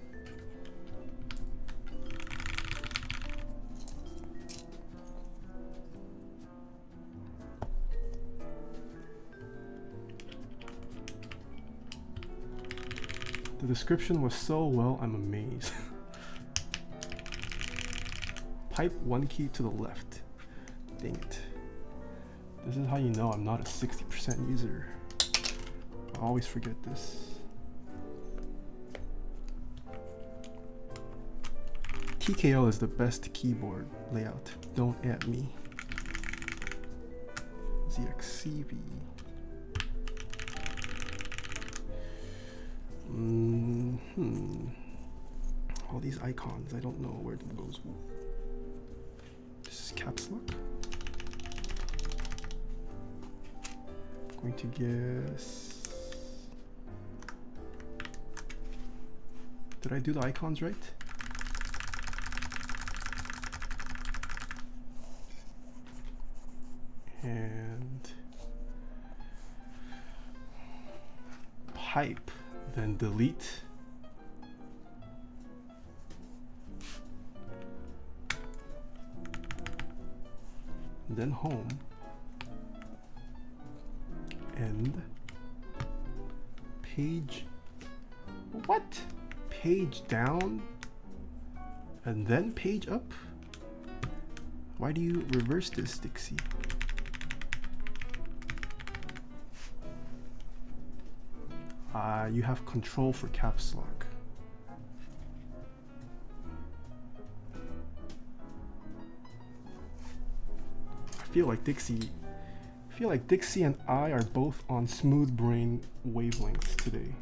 The description was so well, I'm amazed. Pipe 1 key to the left. Dang it. This is how you know I'm not a 60% user. I always forget this. TKL is the best keyboard layout. Don't at me. ZXCV. All these icons, I don't know where to go. This is caps lock. Going to guess. Did I do the icons right? And pipe, then delete. Then home. And page. What? Page down and then page up? Why do you reverse this, Dixie? You have control for caps lock. I feel like Dixie and I are both on smooth brain wavelengths today.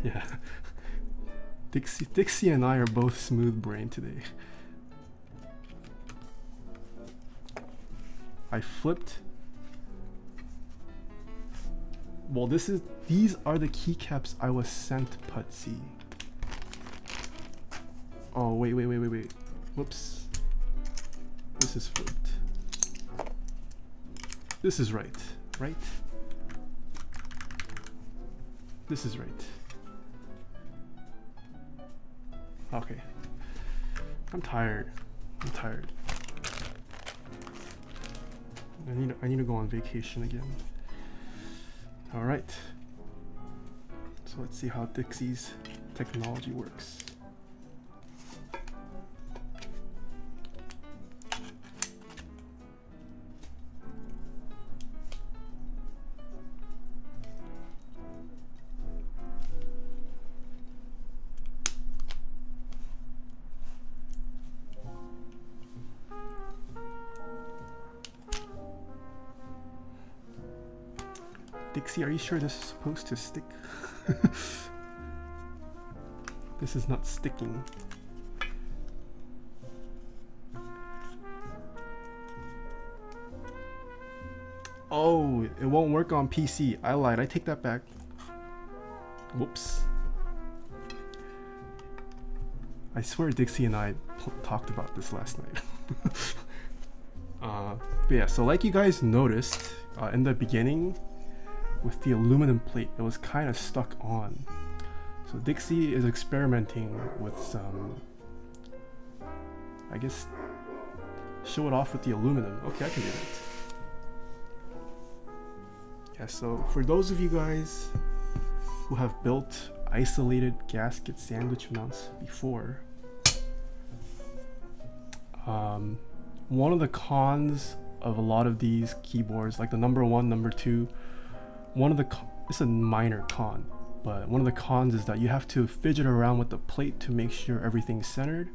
Yeah. Dixie and I are both smooth brain today. I flipped. Well, these are the keycaps I was sent, Putsy. Oh, wait. Whoops. This is flipped. This is right? This is right. Okay. I'm tired. I need to go on vacation again. All right. So let's see how Dixie's technology works. Dixie, are you sure this is supposed to stick? This is not sticking. Oh, it won't work on PC. I lied. I take that back. Whoops. I swear Dixie and I talked about this last night. But yeah, so like you guys noticed in the beginning, with the aluminum plate, it was kind of stuck on. So Dixie is experimenting with some, I guess, show it off with the aluminum. Okay, I can do that. Yeah, so for those of you guys who have built isolated gasket sandwich mounts before, one of the cons of a lot of these keyboards, like the number 1, number 2, it's a minor con, but one of the cons is that you have to fidget around with the plate to make sure everything's centered.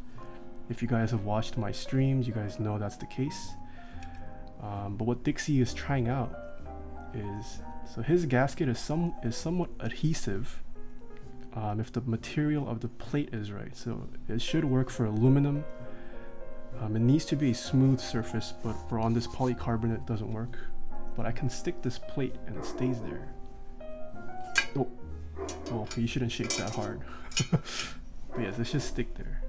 If you guys have watched my streams, you guys know that's the case. But what Dixie is trying out is, so his gasket is somewhat adhesive if the material of the plate is right. So it should work for aluminum. It needs to be a smooth surface, but for on this polycarbonate it doesn't work. But I can stick this plate and it stays there. Oh, well, you shouldn't shake that hard. But yes, let's just stick there.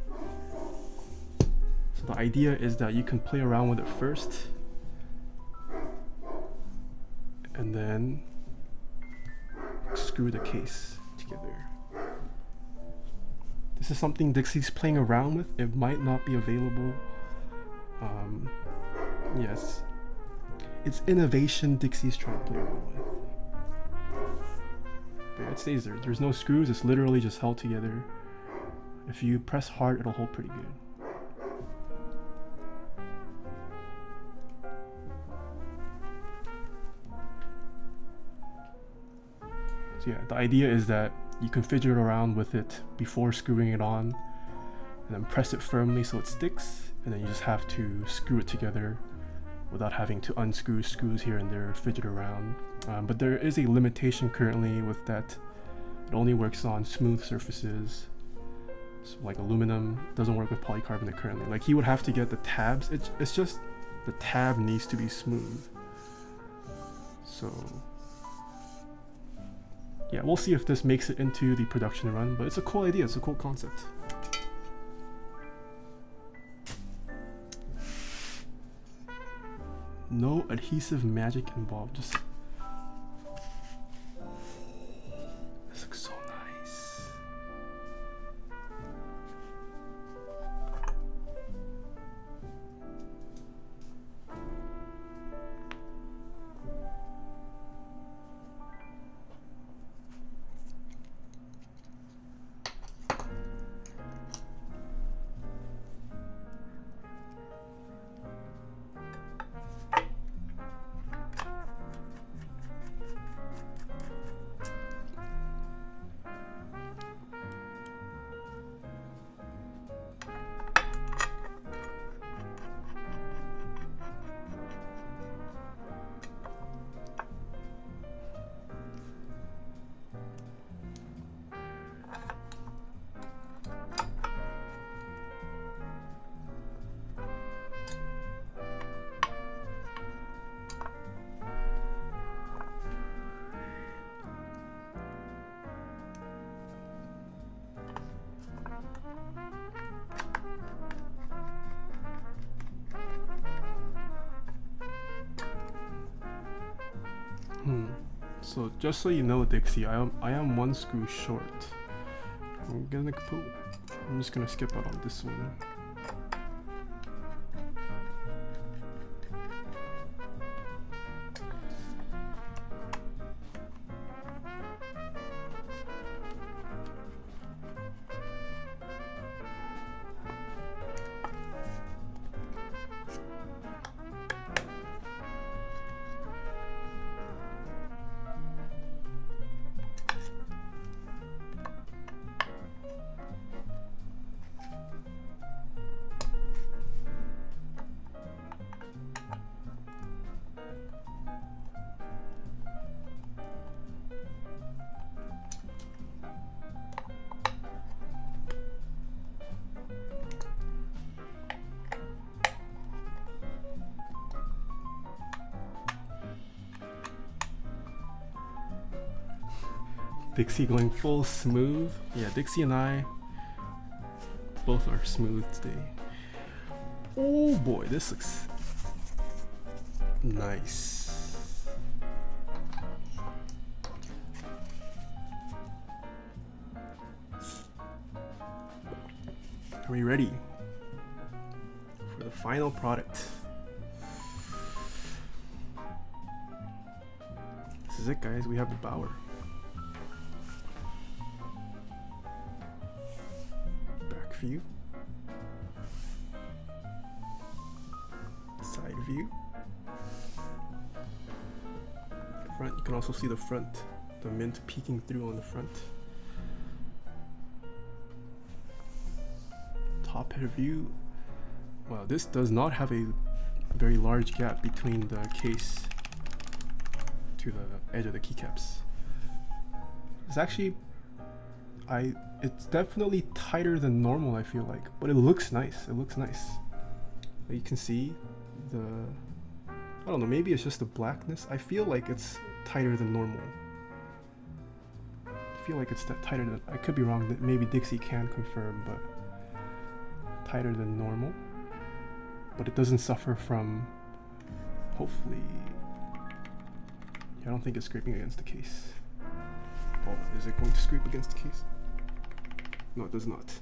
So the idea is that you can play around with it first, and then screw the case together. This is something Dixie's playing around with. It might not be available. Yes, it's innovation Dixie's trying to play around with. But yeah, it stays there. There's no screws. It's literally just held together. If you press hard, it'll hold pretty good. So yeah, the idea is that you can fidget around with it before screwing it on, and then press it firmly so it sticks, and then you just have to screw it together without having to unscrew screws here and there, fidget around. But there is a limitation currently with that. It only works on smooth surfaces. So like aluminum, doesn't work with polycarbonate currently. Like he would have to get the tabs. It's just the tab needs to be smooth. So yeah, we'll see if this makes it into the production run, but it's a cool idea, it's a cool concept. No adhesive magic involved, just... This looks so nice. So just so you know, Dixie, I am 1 screw short. I'm just gonna skip out on this one. Dixie going full smooth. Yeah, Dixie and I both are smooth today. Oh boy, this looks nice. we ready for the final product? This is it, guys. We have the Bauer. Back view. Side view. Front. You can also see the front, the mint peeking through on the front. Top head view. Wow, this does not have a very large gap between the case to the edge of the keycaps. It's actually, it's definitely tighter than normal, I feel like, but it looks nice. It looks nice. You can see the, I don't know, maybe it's just the blackness. I feel like it's tighter than normal. I feel like it's tighter than, I could be wrong, that maybe Dixie can confirm, but tighter than normal. But it doesn't suffer from, hopefully, I don't think it's scraping against the case. Oh, is it going to scrape against the case? No, it does not.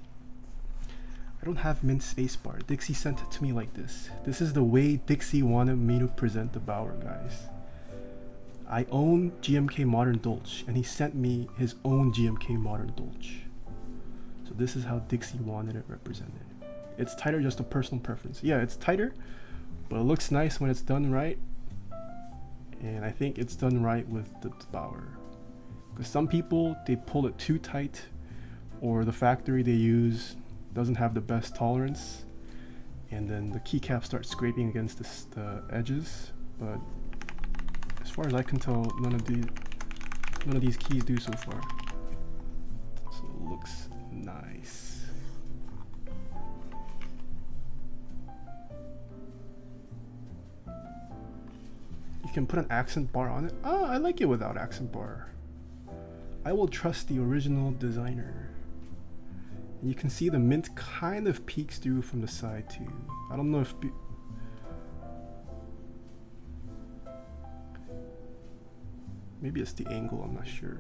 I don't have mint spacebar. Dixie sent it to me like this. This is the way Dixie wanted me to present the Bauer, guys. I own GMK Modern Dolch, and he sent me his own GMK Modern Dolch. So this is how Dixie wanted it represented. It's tighter, just a personal preference. Yeah, it's tighter, but it looks nice when it's done right. And I think it's done right with the Bauer. Because some people, they pull it too tight, or the factory they use doesn't have the best tolerance, and then the keycap starts scraping against the edges. But as far as I can tell, none of these keys do so far. So it looks nice. You can put an accent bar on it. Oh, I like it without accent bar. I will trust the original designer. And you can see the mint kind of peeks through from the side too. I don't know if maybe it's the angle, I'm not sure.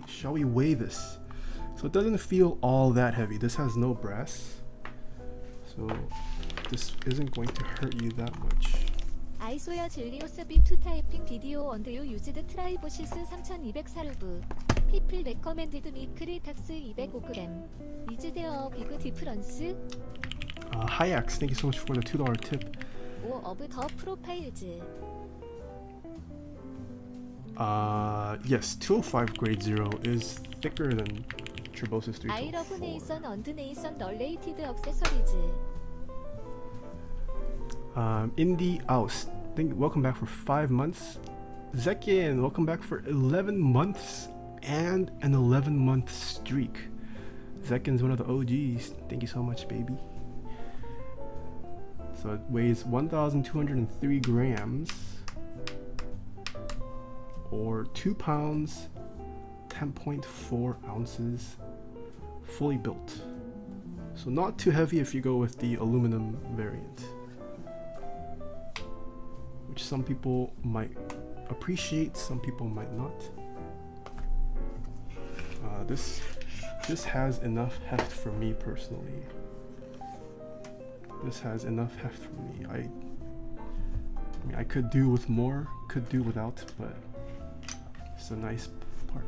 Shall we weigh this? So it doesn't feel all that heavy. This has no brass, so this isn't going to hurt you that much.
아이소야 질리오스 B2 타이핑 비디오 언더유 유즈드 트라이보시스 3204 루브 피플 레커멘디드 미크리 탁스 205g 이즈데어 비그 디프런스
Hayax, thank you so much for the $2 tip.
오 어브 더 프로파일즈
yes, 205 grade 0 is thicker than Tribosys 324.
I love 네이선 언드 네이선 널레이티드 액세서리즈
Indie Oust, welcome back for 5 months. Zekin, welcome back for 11 months and an 11-month streak. Zekin's one of the OGs. Thank you so much, baby. So it weighs 1,203 grams, or 2 pounds, 10.4 ounces, fully built. So not too heavy if you go with the aluminum variant, which some people might appreciate, some people might not. This has enough heft for me personally. This has enough heft for me. I mean, I could do with more, could do without, but it's a nice part.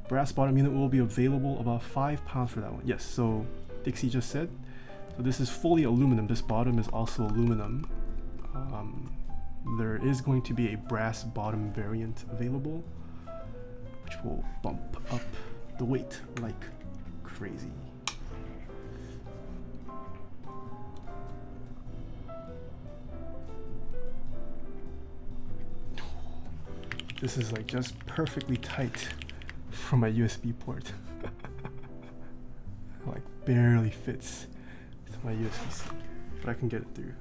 Brass bottom unit will be available, about 5 pounds for that one. Yes, so Dixie just said. So this is fully aluminum. This bottom is also aluminum. There is going to be a brass bottom variant available, which will bump up the weight like crazy. This is like just perfectly tight for my USB port. Like barely fits with my USB-C, but I can get it through.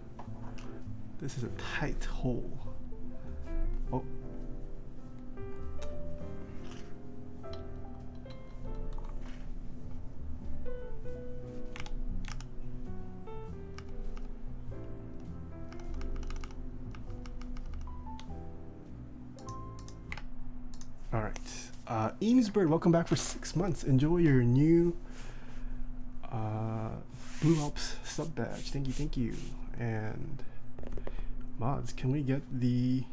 This is a tight hole. Oh. All right. Eamesbird, welcome back for 6 months. Enjoy your new Blue Alps sub badge, thank you. And mods, can we get the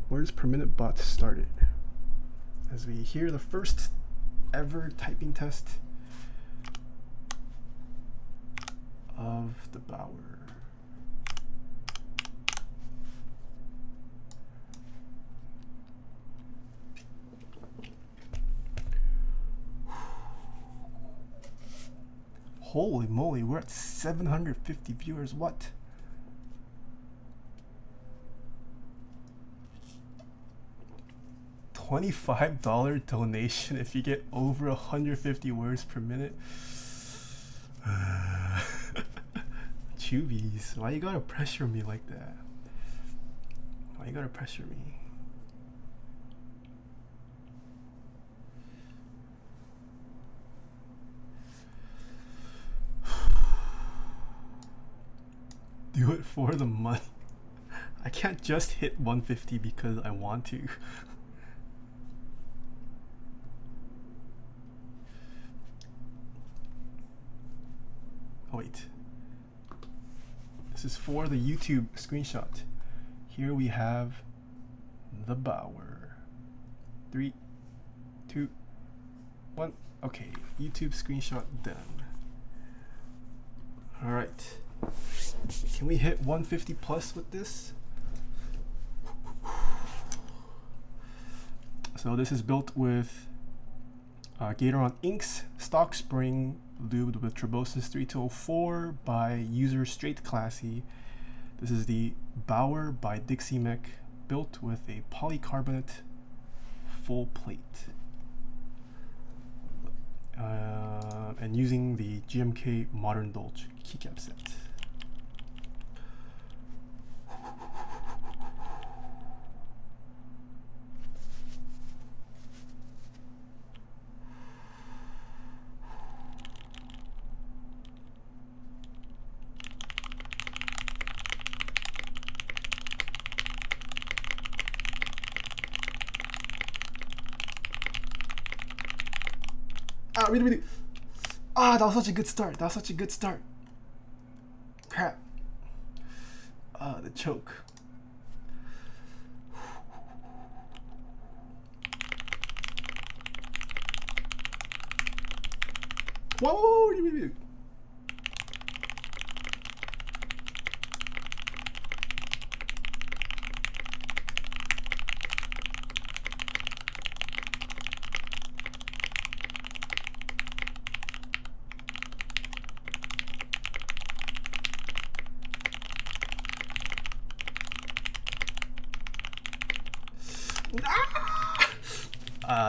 words per minute bot started? As we hear the first ever typing test of the Bauer. Holy moly, we're at 750 viewers. What? $25 donation if you get over 150 words per minute. Chubies, why you gotta pressure me like that? Why you gotta pressure me? Do it for the money. I can't just hit 150 because I want to. Oh wait. This is for the YouTube screenshot. Here we have the Bauer. 3, 2, 1. Okay, YouTube screenshot done. All right. Can we hit 150 plus with this? So this is built with Gateron Inks stock spring lubed with Tribosys 3204 by user Straight Classy. This is the Bauer by dixiemech, built with a polycarbonate full plate. And using the GMK Modern Dolch keycap set. Ah, really. Ah, that was such a good start. That was such a good start. Crap. Ah, the choke. Whoa, really.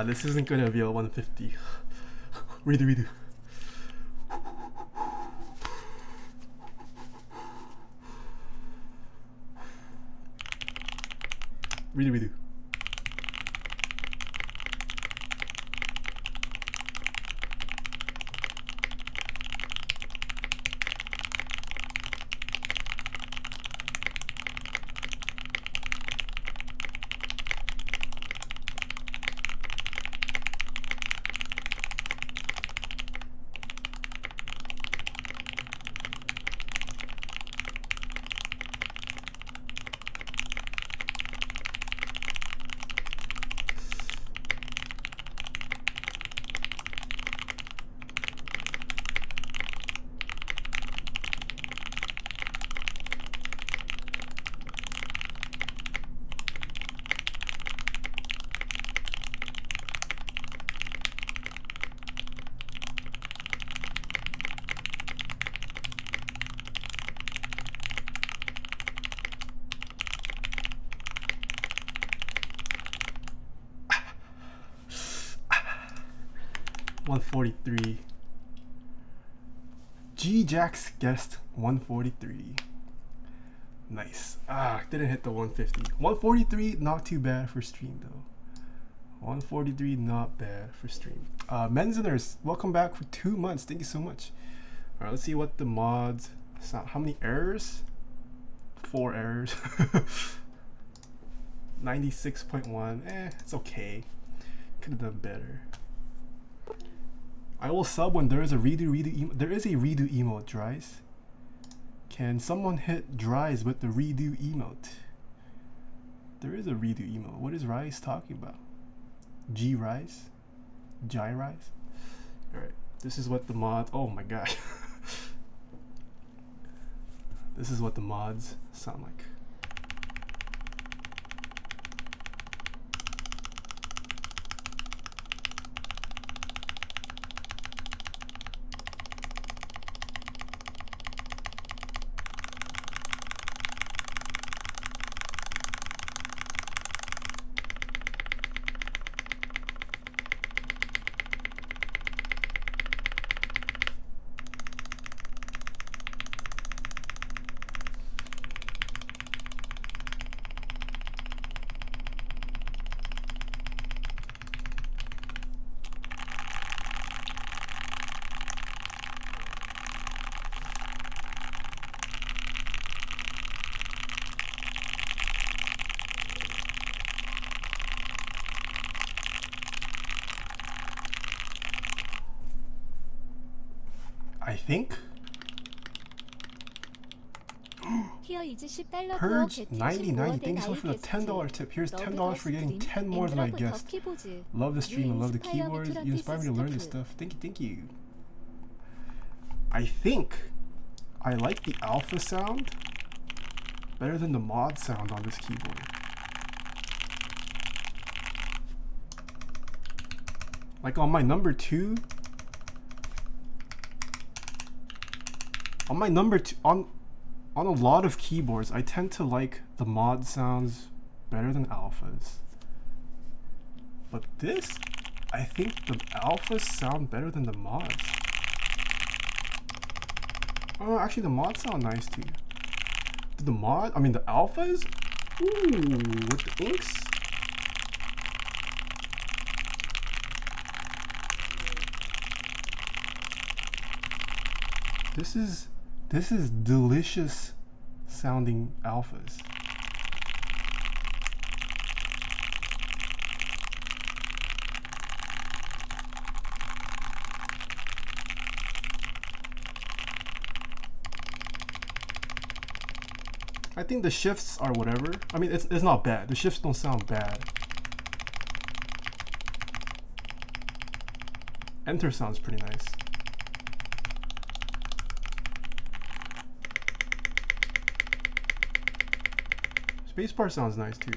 This isn't gonna be a 150. Redo. Redo. $143. G-Jax guessed 143. Nice. Ah, didn't hit the 150. 143, not too bad for stream though. 143, not bad for stream. Menzeners, welcome back for 2 months. Thank you so much. All right, let's see what the mods. How many errors? 4 errors. 96.1. It's okay. Could have done better. I will sub when there is a redo emote. There is a redo emote, Dries. Can someone hit Dries with the redo emote? There is a redo emote. What is Rise talking about? G Rise? Jai Rise? Alright, this is what the mod. Oh my gosh. This is what the mods sound like. I think Purge 9090, thank you so much for the $10 tip. Here's $10 for getting 10 more than I guessed. Love the stream and love the keyboards. You inspire me to learn this stuff. Thank you, thank you. I think I like the alpha sound better than the mod sound on this keyboard. Like on my number 2, on a lot of keyboards, I tend to like the mod sounds better than alphas. But this, I think the alphas sound better than the mods. Oh, actually the mods sound nice too. The alphas? Ooh, with the inks? This is delicious sounding alphas. I think the shifts are whatever. I mean, it's not bad. The shifts don't sound bad. Enter sounds pretty nice. Spacebar sounds nice too.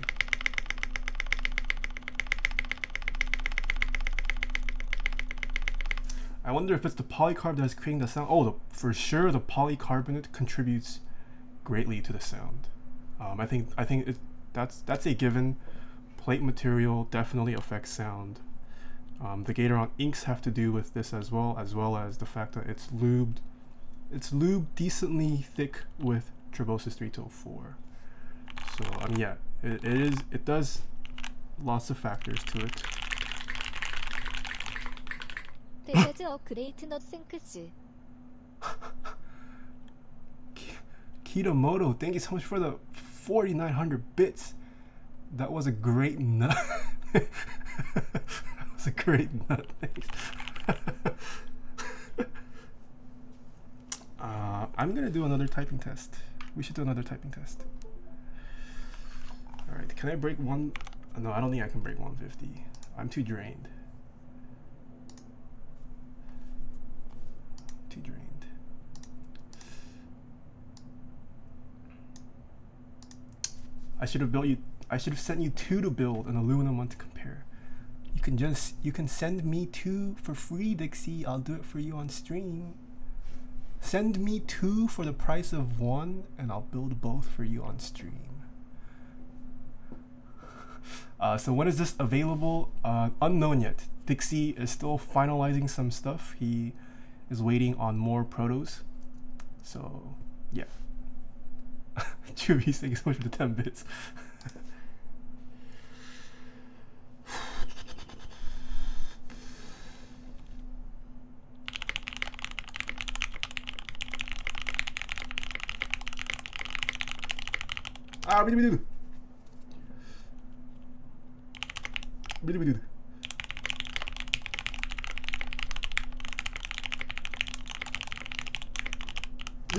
I wonder if it's the polycarb that is creating the sound. Oh, for sure the polycarbonate contributes greatly to the sound. I think that's a given. Plate material definitely affects sound. The Gateron inks have to do with this as well as the fact that it's lubed. It's lubed decently thick with Tribosys 304. So yeah, it does lots of factors to it. Kitamoto, thank you so much for the 4,900 bits. That was a great nut. That was a great nut. Thanks. I'm gonna do another typing test. We should do another typing test. All right, can I break one? No, I don't think I can break 150. I'm too drained. Too drained. I should have sent you 2 to build and aluminum one to compare. You can send me 2 for free, Dixie. I'll do it for you on stream. Send me 2 for the price of 1 and I'll build both for you on stream. So when is this available? Unknown yet. Dixie is still finalizing some stuff. He is waiting on more protos. So yeah. Chubby, thank you so much for the 10 bits.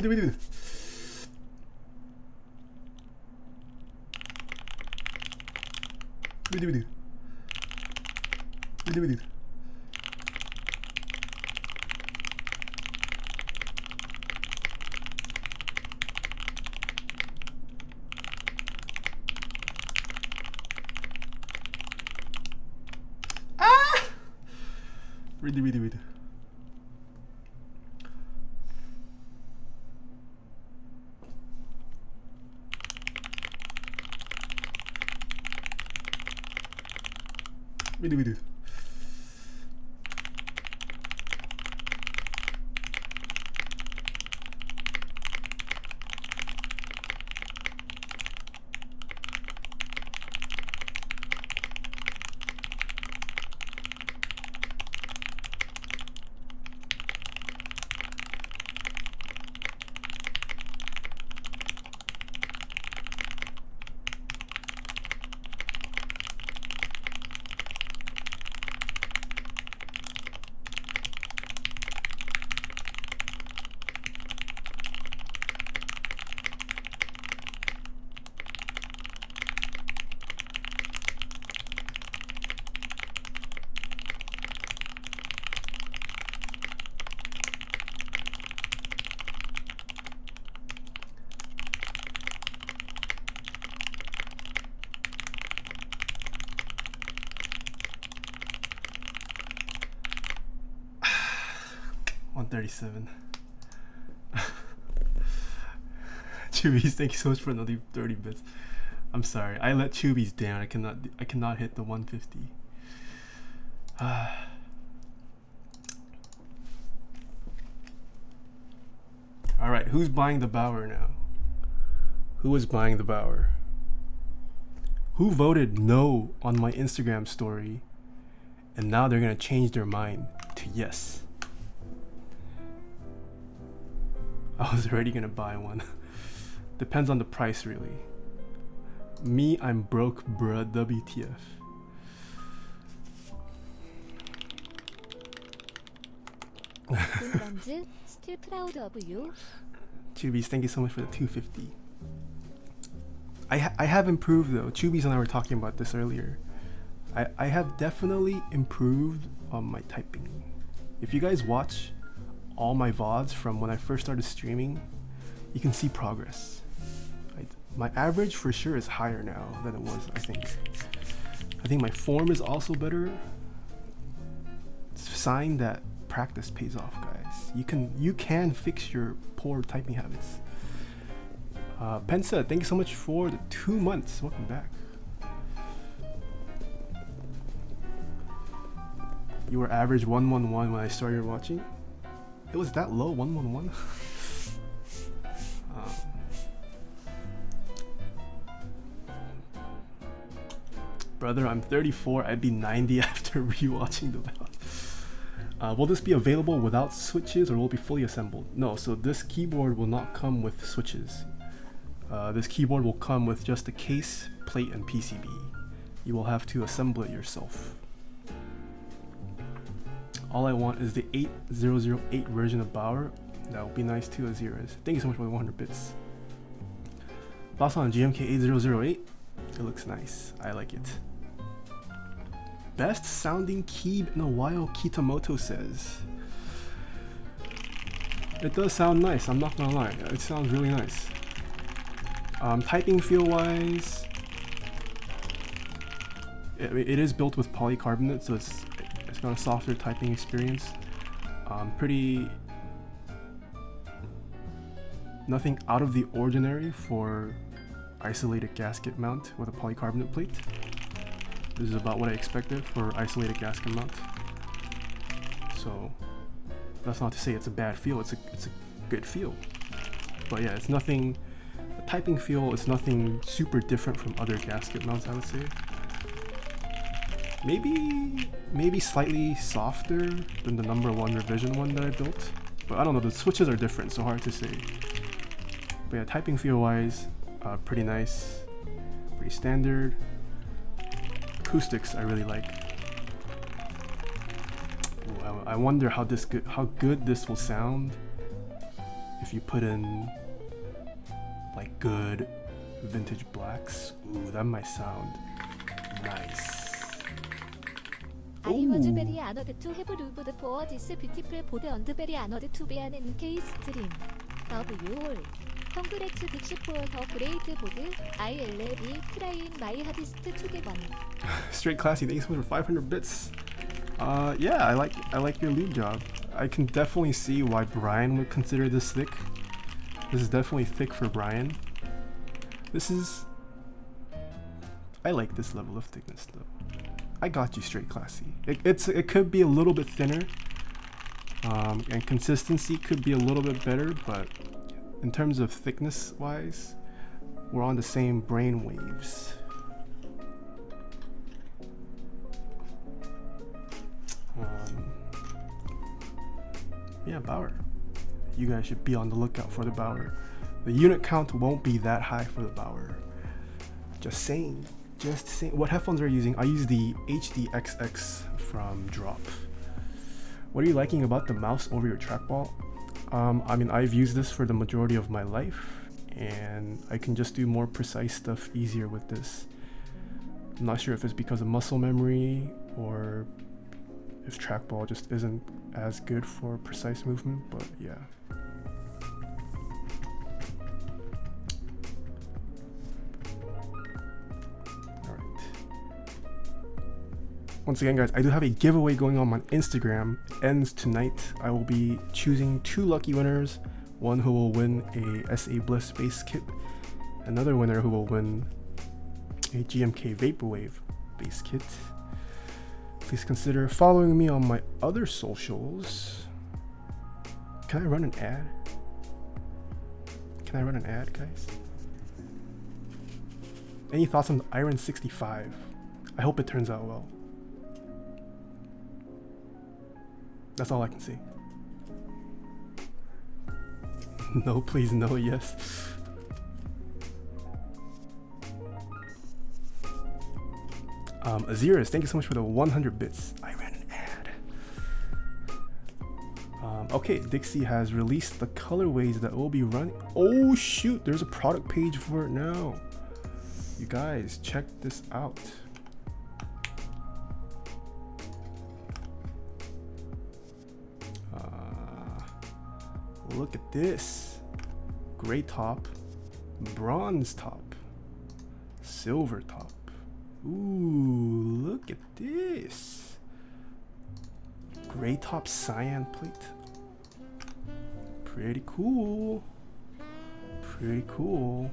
Bidu. Bidu. Bidu. Read. Read. $137. Chubies, thank you so much for another 30 bits. I'm sorry, I let Chubies down. I cannot hit the 150. All right, who's buying the Bauer now? Who is buying the Bauer? Who voted no on my Instagram story and now they're gonna change their mind to yes? I was already gonna buy one. Depends on the price, really. Me, I'm broke, bruh. WTF.
Still proud of you.
Chubies, thank you so much for the 250. I have improved though. Chubies and I were talking about this earlier. I have definitely improved on my typing. If you guys watch all my VODs from when I first started streaming, you can see progress. My average for sure is higher now than it was, I think. I think my form is also better. It's a sign that practice pays off, guys. You can fix your poor typing habits. Pensa, thank you so much for the 2 months. Welcome back. You were average 111 when I started watching. It was that low, 111? Brother, I'm 34. I'd be 90 after rewatching the VOD. Will this be available without switches or will it be fully assembled? No, so this keyboard will not come with switches. This keyboard will come with just the case, plate, and PCB. You will have to assemble it yourself. All I want is the 8008 version of Bauer. That would be nice too, as Zeros. Thank you so much for the 100 bits. Boss on GMK 8008. It looks nice. I like it. Best sounding key in a while, Kitamoto says. It does sound nice, I'm not gonna lie. It sounds really nice. Typing feel wise, it is built with polycarbonate, so it's got a softer typing experience. Nothing out of the ordinary for isolated gasket mount with a polycarbonate plate. This is about what I expected for isolated gasket mount. So that's not to say it's a bad feel, it's a good feel. But yeah, it's nothing, the typing feel is nothing super different from other gasket mounts, I would say. Maybe slightly softer than the #1 revision one that I built. But I don't know, the switches are different, so hard to say. But yeah, typing feel wise, pretty nice, pretty standard. Acoustics I really like. Ooh, I wonder how good this will sound if you put in like good vintage blacks, ooh, that might sound nice.
I was very honored to have lubed for this beautiful board and very honored to be an NK stream. Love you all. Congrats Dixie for the great board. I will be trying my hardest to get one.
Straight classy, thank you so much for 500 bits. Yeah, I like your lube job. I can definitely see why Brian would consider this thick. This is definitely thick for Brian. I like this level of thickness though. I got you, straight classy. It could be a little bit thinner, and consistency could be a little bit better, but in terms of thickness wise, we're on the same brain waves. Yeah, Bauer. You guys should be on the lookout for the Bauer. The unit count won't be that high for the Bauer. Just saying. Just saying. What headphones are you using? I use the HDXX from Drop. What are you liking about the mouse over your trackball? I mean, I've used this for the majority of my life, and I can just do more precise stuff easier with this. I'm not sure if it's because of muscle memory or if trackball just isn't as good for precise movement, but yeah. Once again, guys, I do have a giveaway going on Instagram. It ends tonight. I will be choosing 2 lucky winners. One who will win a SA Bliss base kit. Another winner who will win a GMK Vaporwave base kit. Please consider following me on my other socials. Can I run an ad? Can I run an ad, guys? Any thoughts on the Iron 65? I hope it turns out well. That's all I can see. No, please, no, yes. Aziris, thank you so much for the 100 bits. I ran an ad. Okay, Dixie has released the colorways that will be running. Oh shoot, there's a product page for it now. You guys, check this out. Look at this. Gray top, bronze top, silver top. Ooh, look at this. Gray top, cyan plate. Pretty cool. Pretty cool.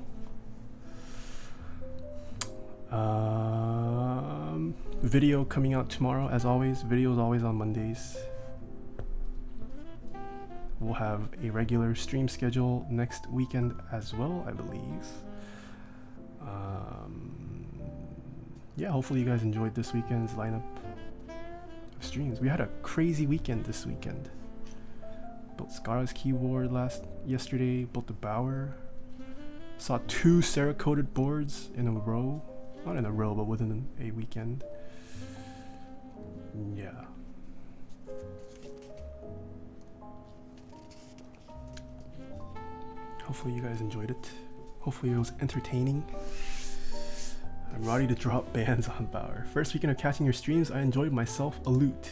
Video coming out tomorrow, as always. Video is always on Mondays. We'll have a regular stream schedule next weekend as well, I believe. Yeah, hopefully you guys enjoyed this weekend's lineup of streams. We had a crazy weekend this weekend. Built Scara's keyboard yesterday, built the Bauer. Saw 2 cerakoted boards in a row. Not in a row, but within a weekend. Yeah. Hopefully you guys enjoyed it. Hopefully it was entertaining. I'm ready to drop bans on Bauer. First weekend of catching your streams, I enjoyed myself a loot.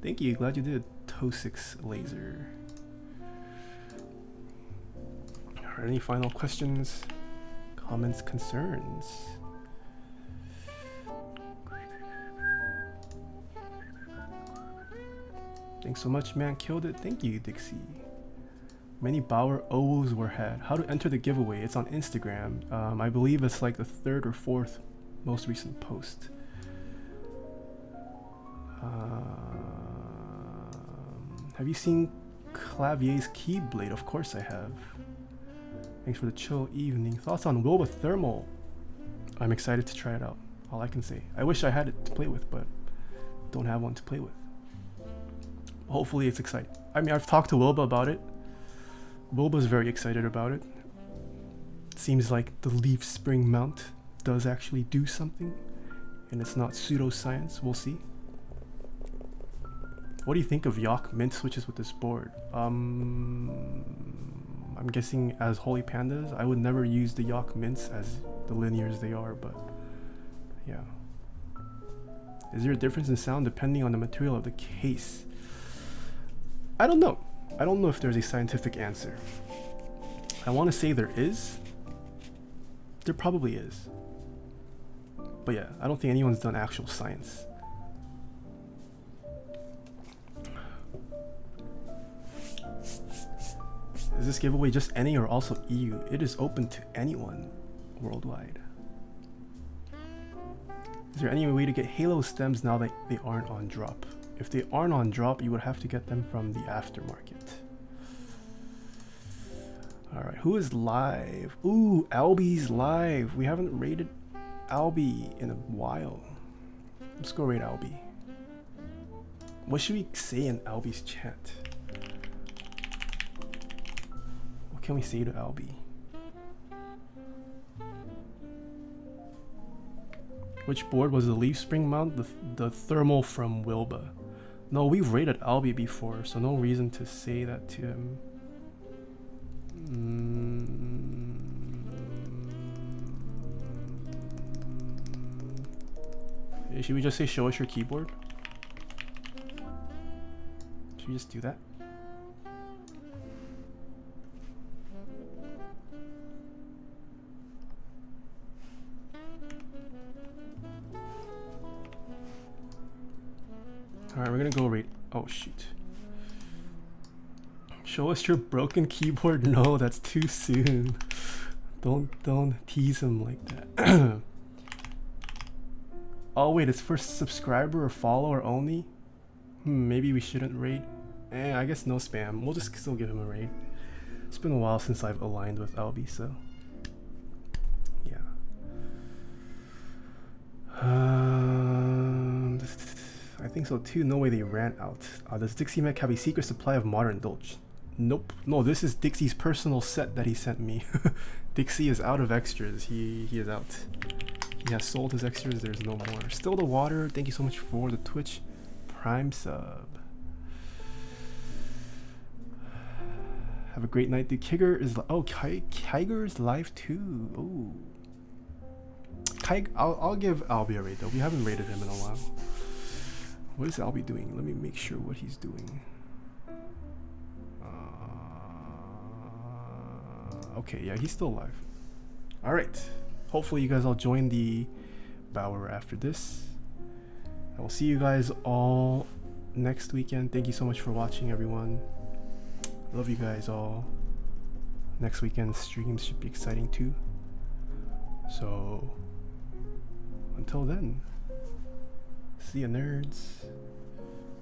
Thank you, glad you did. Tosix Laser. Alright, any final questions, comments, concerns? Thanks so much, man. Killed it. Thank you, Dixie. Many Bauer O's were had. How to enter the giveaway? It's on Instagram. I believe it's like the 3rd or 4th most recent post. Have you seen Clavier's Keyblade? Of course I have. Thanks for the chill evening. Thoughts on Wilbur Thermal? I'm excited to try it out. All I can say. I wish I had it to play with, but don't have one to play with. Hopefully it's exciting. I mean, I've talked to Wilbur about it. Wilbur's very excited about it. Seems like the leaf spring mount does actually do something, and it's not pseudoscience. We'll see. What do you think of Yok mint switches with this board? I'm guessing as holy pandas. I would never use the Yak mints as the linears they are, but yeah. Is there a difference in sound depending on the material of the case? I don't know. I don't know if there's a scientific answer. I want to say there is. There probably is. But yeah, I don't think anyone's done actual science. Is this giveaway just any or also EU? It is open to anyone worldwide. Is there any way to get Halo stems now that they aren't on drop? If they aren't on drop, you would have to get them from the aftermarket. Alright, who is live? Ooh, Albie's live. We haven't rated Albie in a while. Let's go rate Albie. What should we say in Albie's chat? What can we say to Albie? Which board was the leaf spring mount? The thermal from Wilba. No, we've rated Albie before, so no reason to say that to him. Should we just say show us your keyboard? Should we just do that? Alright, we're gonna go rate. Oh shoot. Show us your broken keyboard? No, that's too soon. Don't tease him like that. Oh wait, it's for subscriber or follower only? Maybe we shouldn't rate. I guess no spam. We'll just still give him a rate. It's been a while since I've aligned with Albie, so yeah. I think so too. No way they ran out. Does dixiemech have a secret supply of modern Dolch? Nope. No, this is Dixie's personal set that he sent me. Dixie is out of extras. He is out. He has sold his extras. There's no more. Still the water. Thank you so much for the Twitch Prime sub. Have a great night. Dude, Kiger is Kiger is live too. Oh, I'll give Albie a rate though. We haven't rated him in a while. What is Albie doing? Let me make sure what he's doing. Okay, yeah, he's still alive. All right. Hopefully you guys all join the Bauer after this. I will see you guys all next weekend. Thank you so much for watching, everyone. Love you guys all. Next weekend's streams should be exciting too. So until then, see ya, nerds.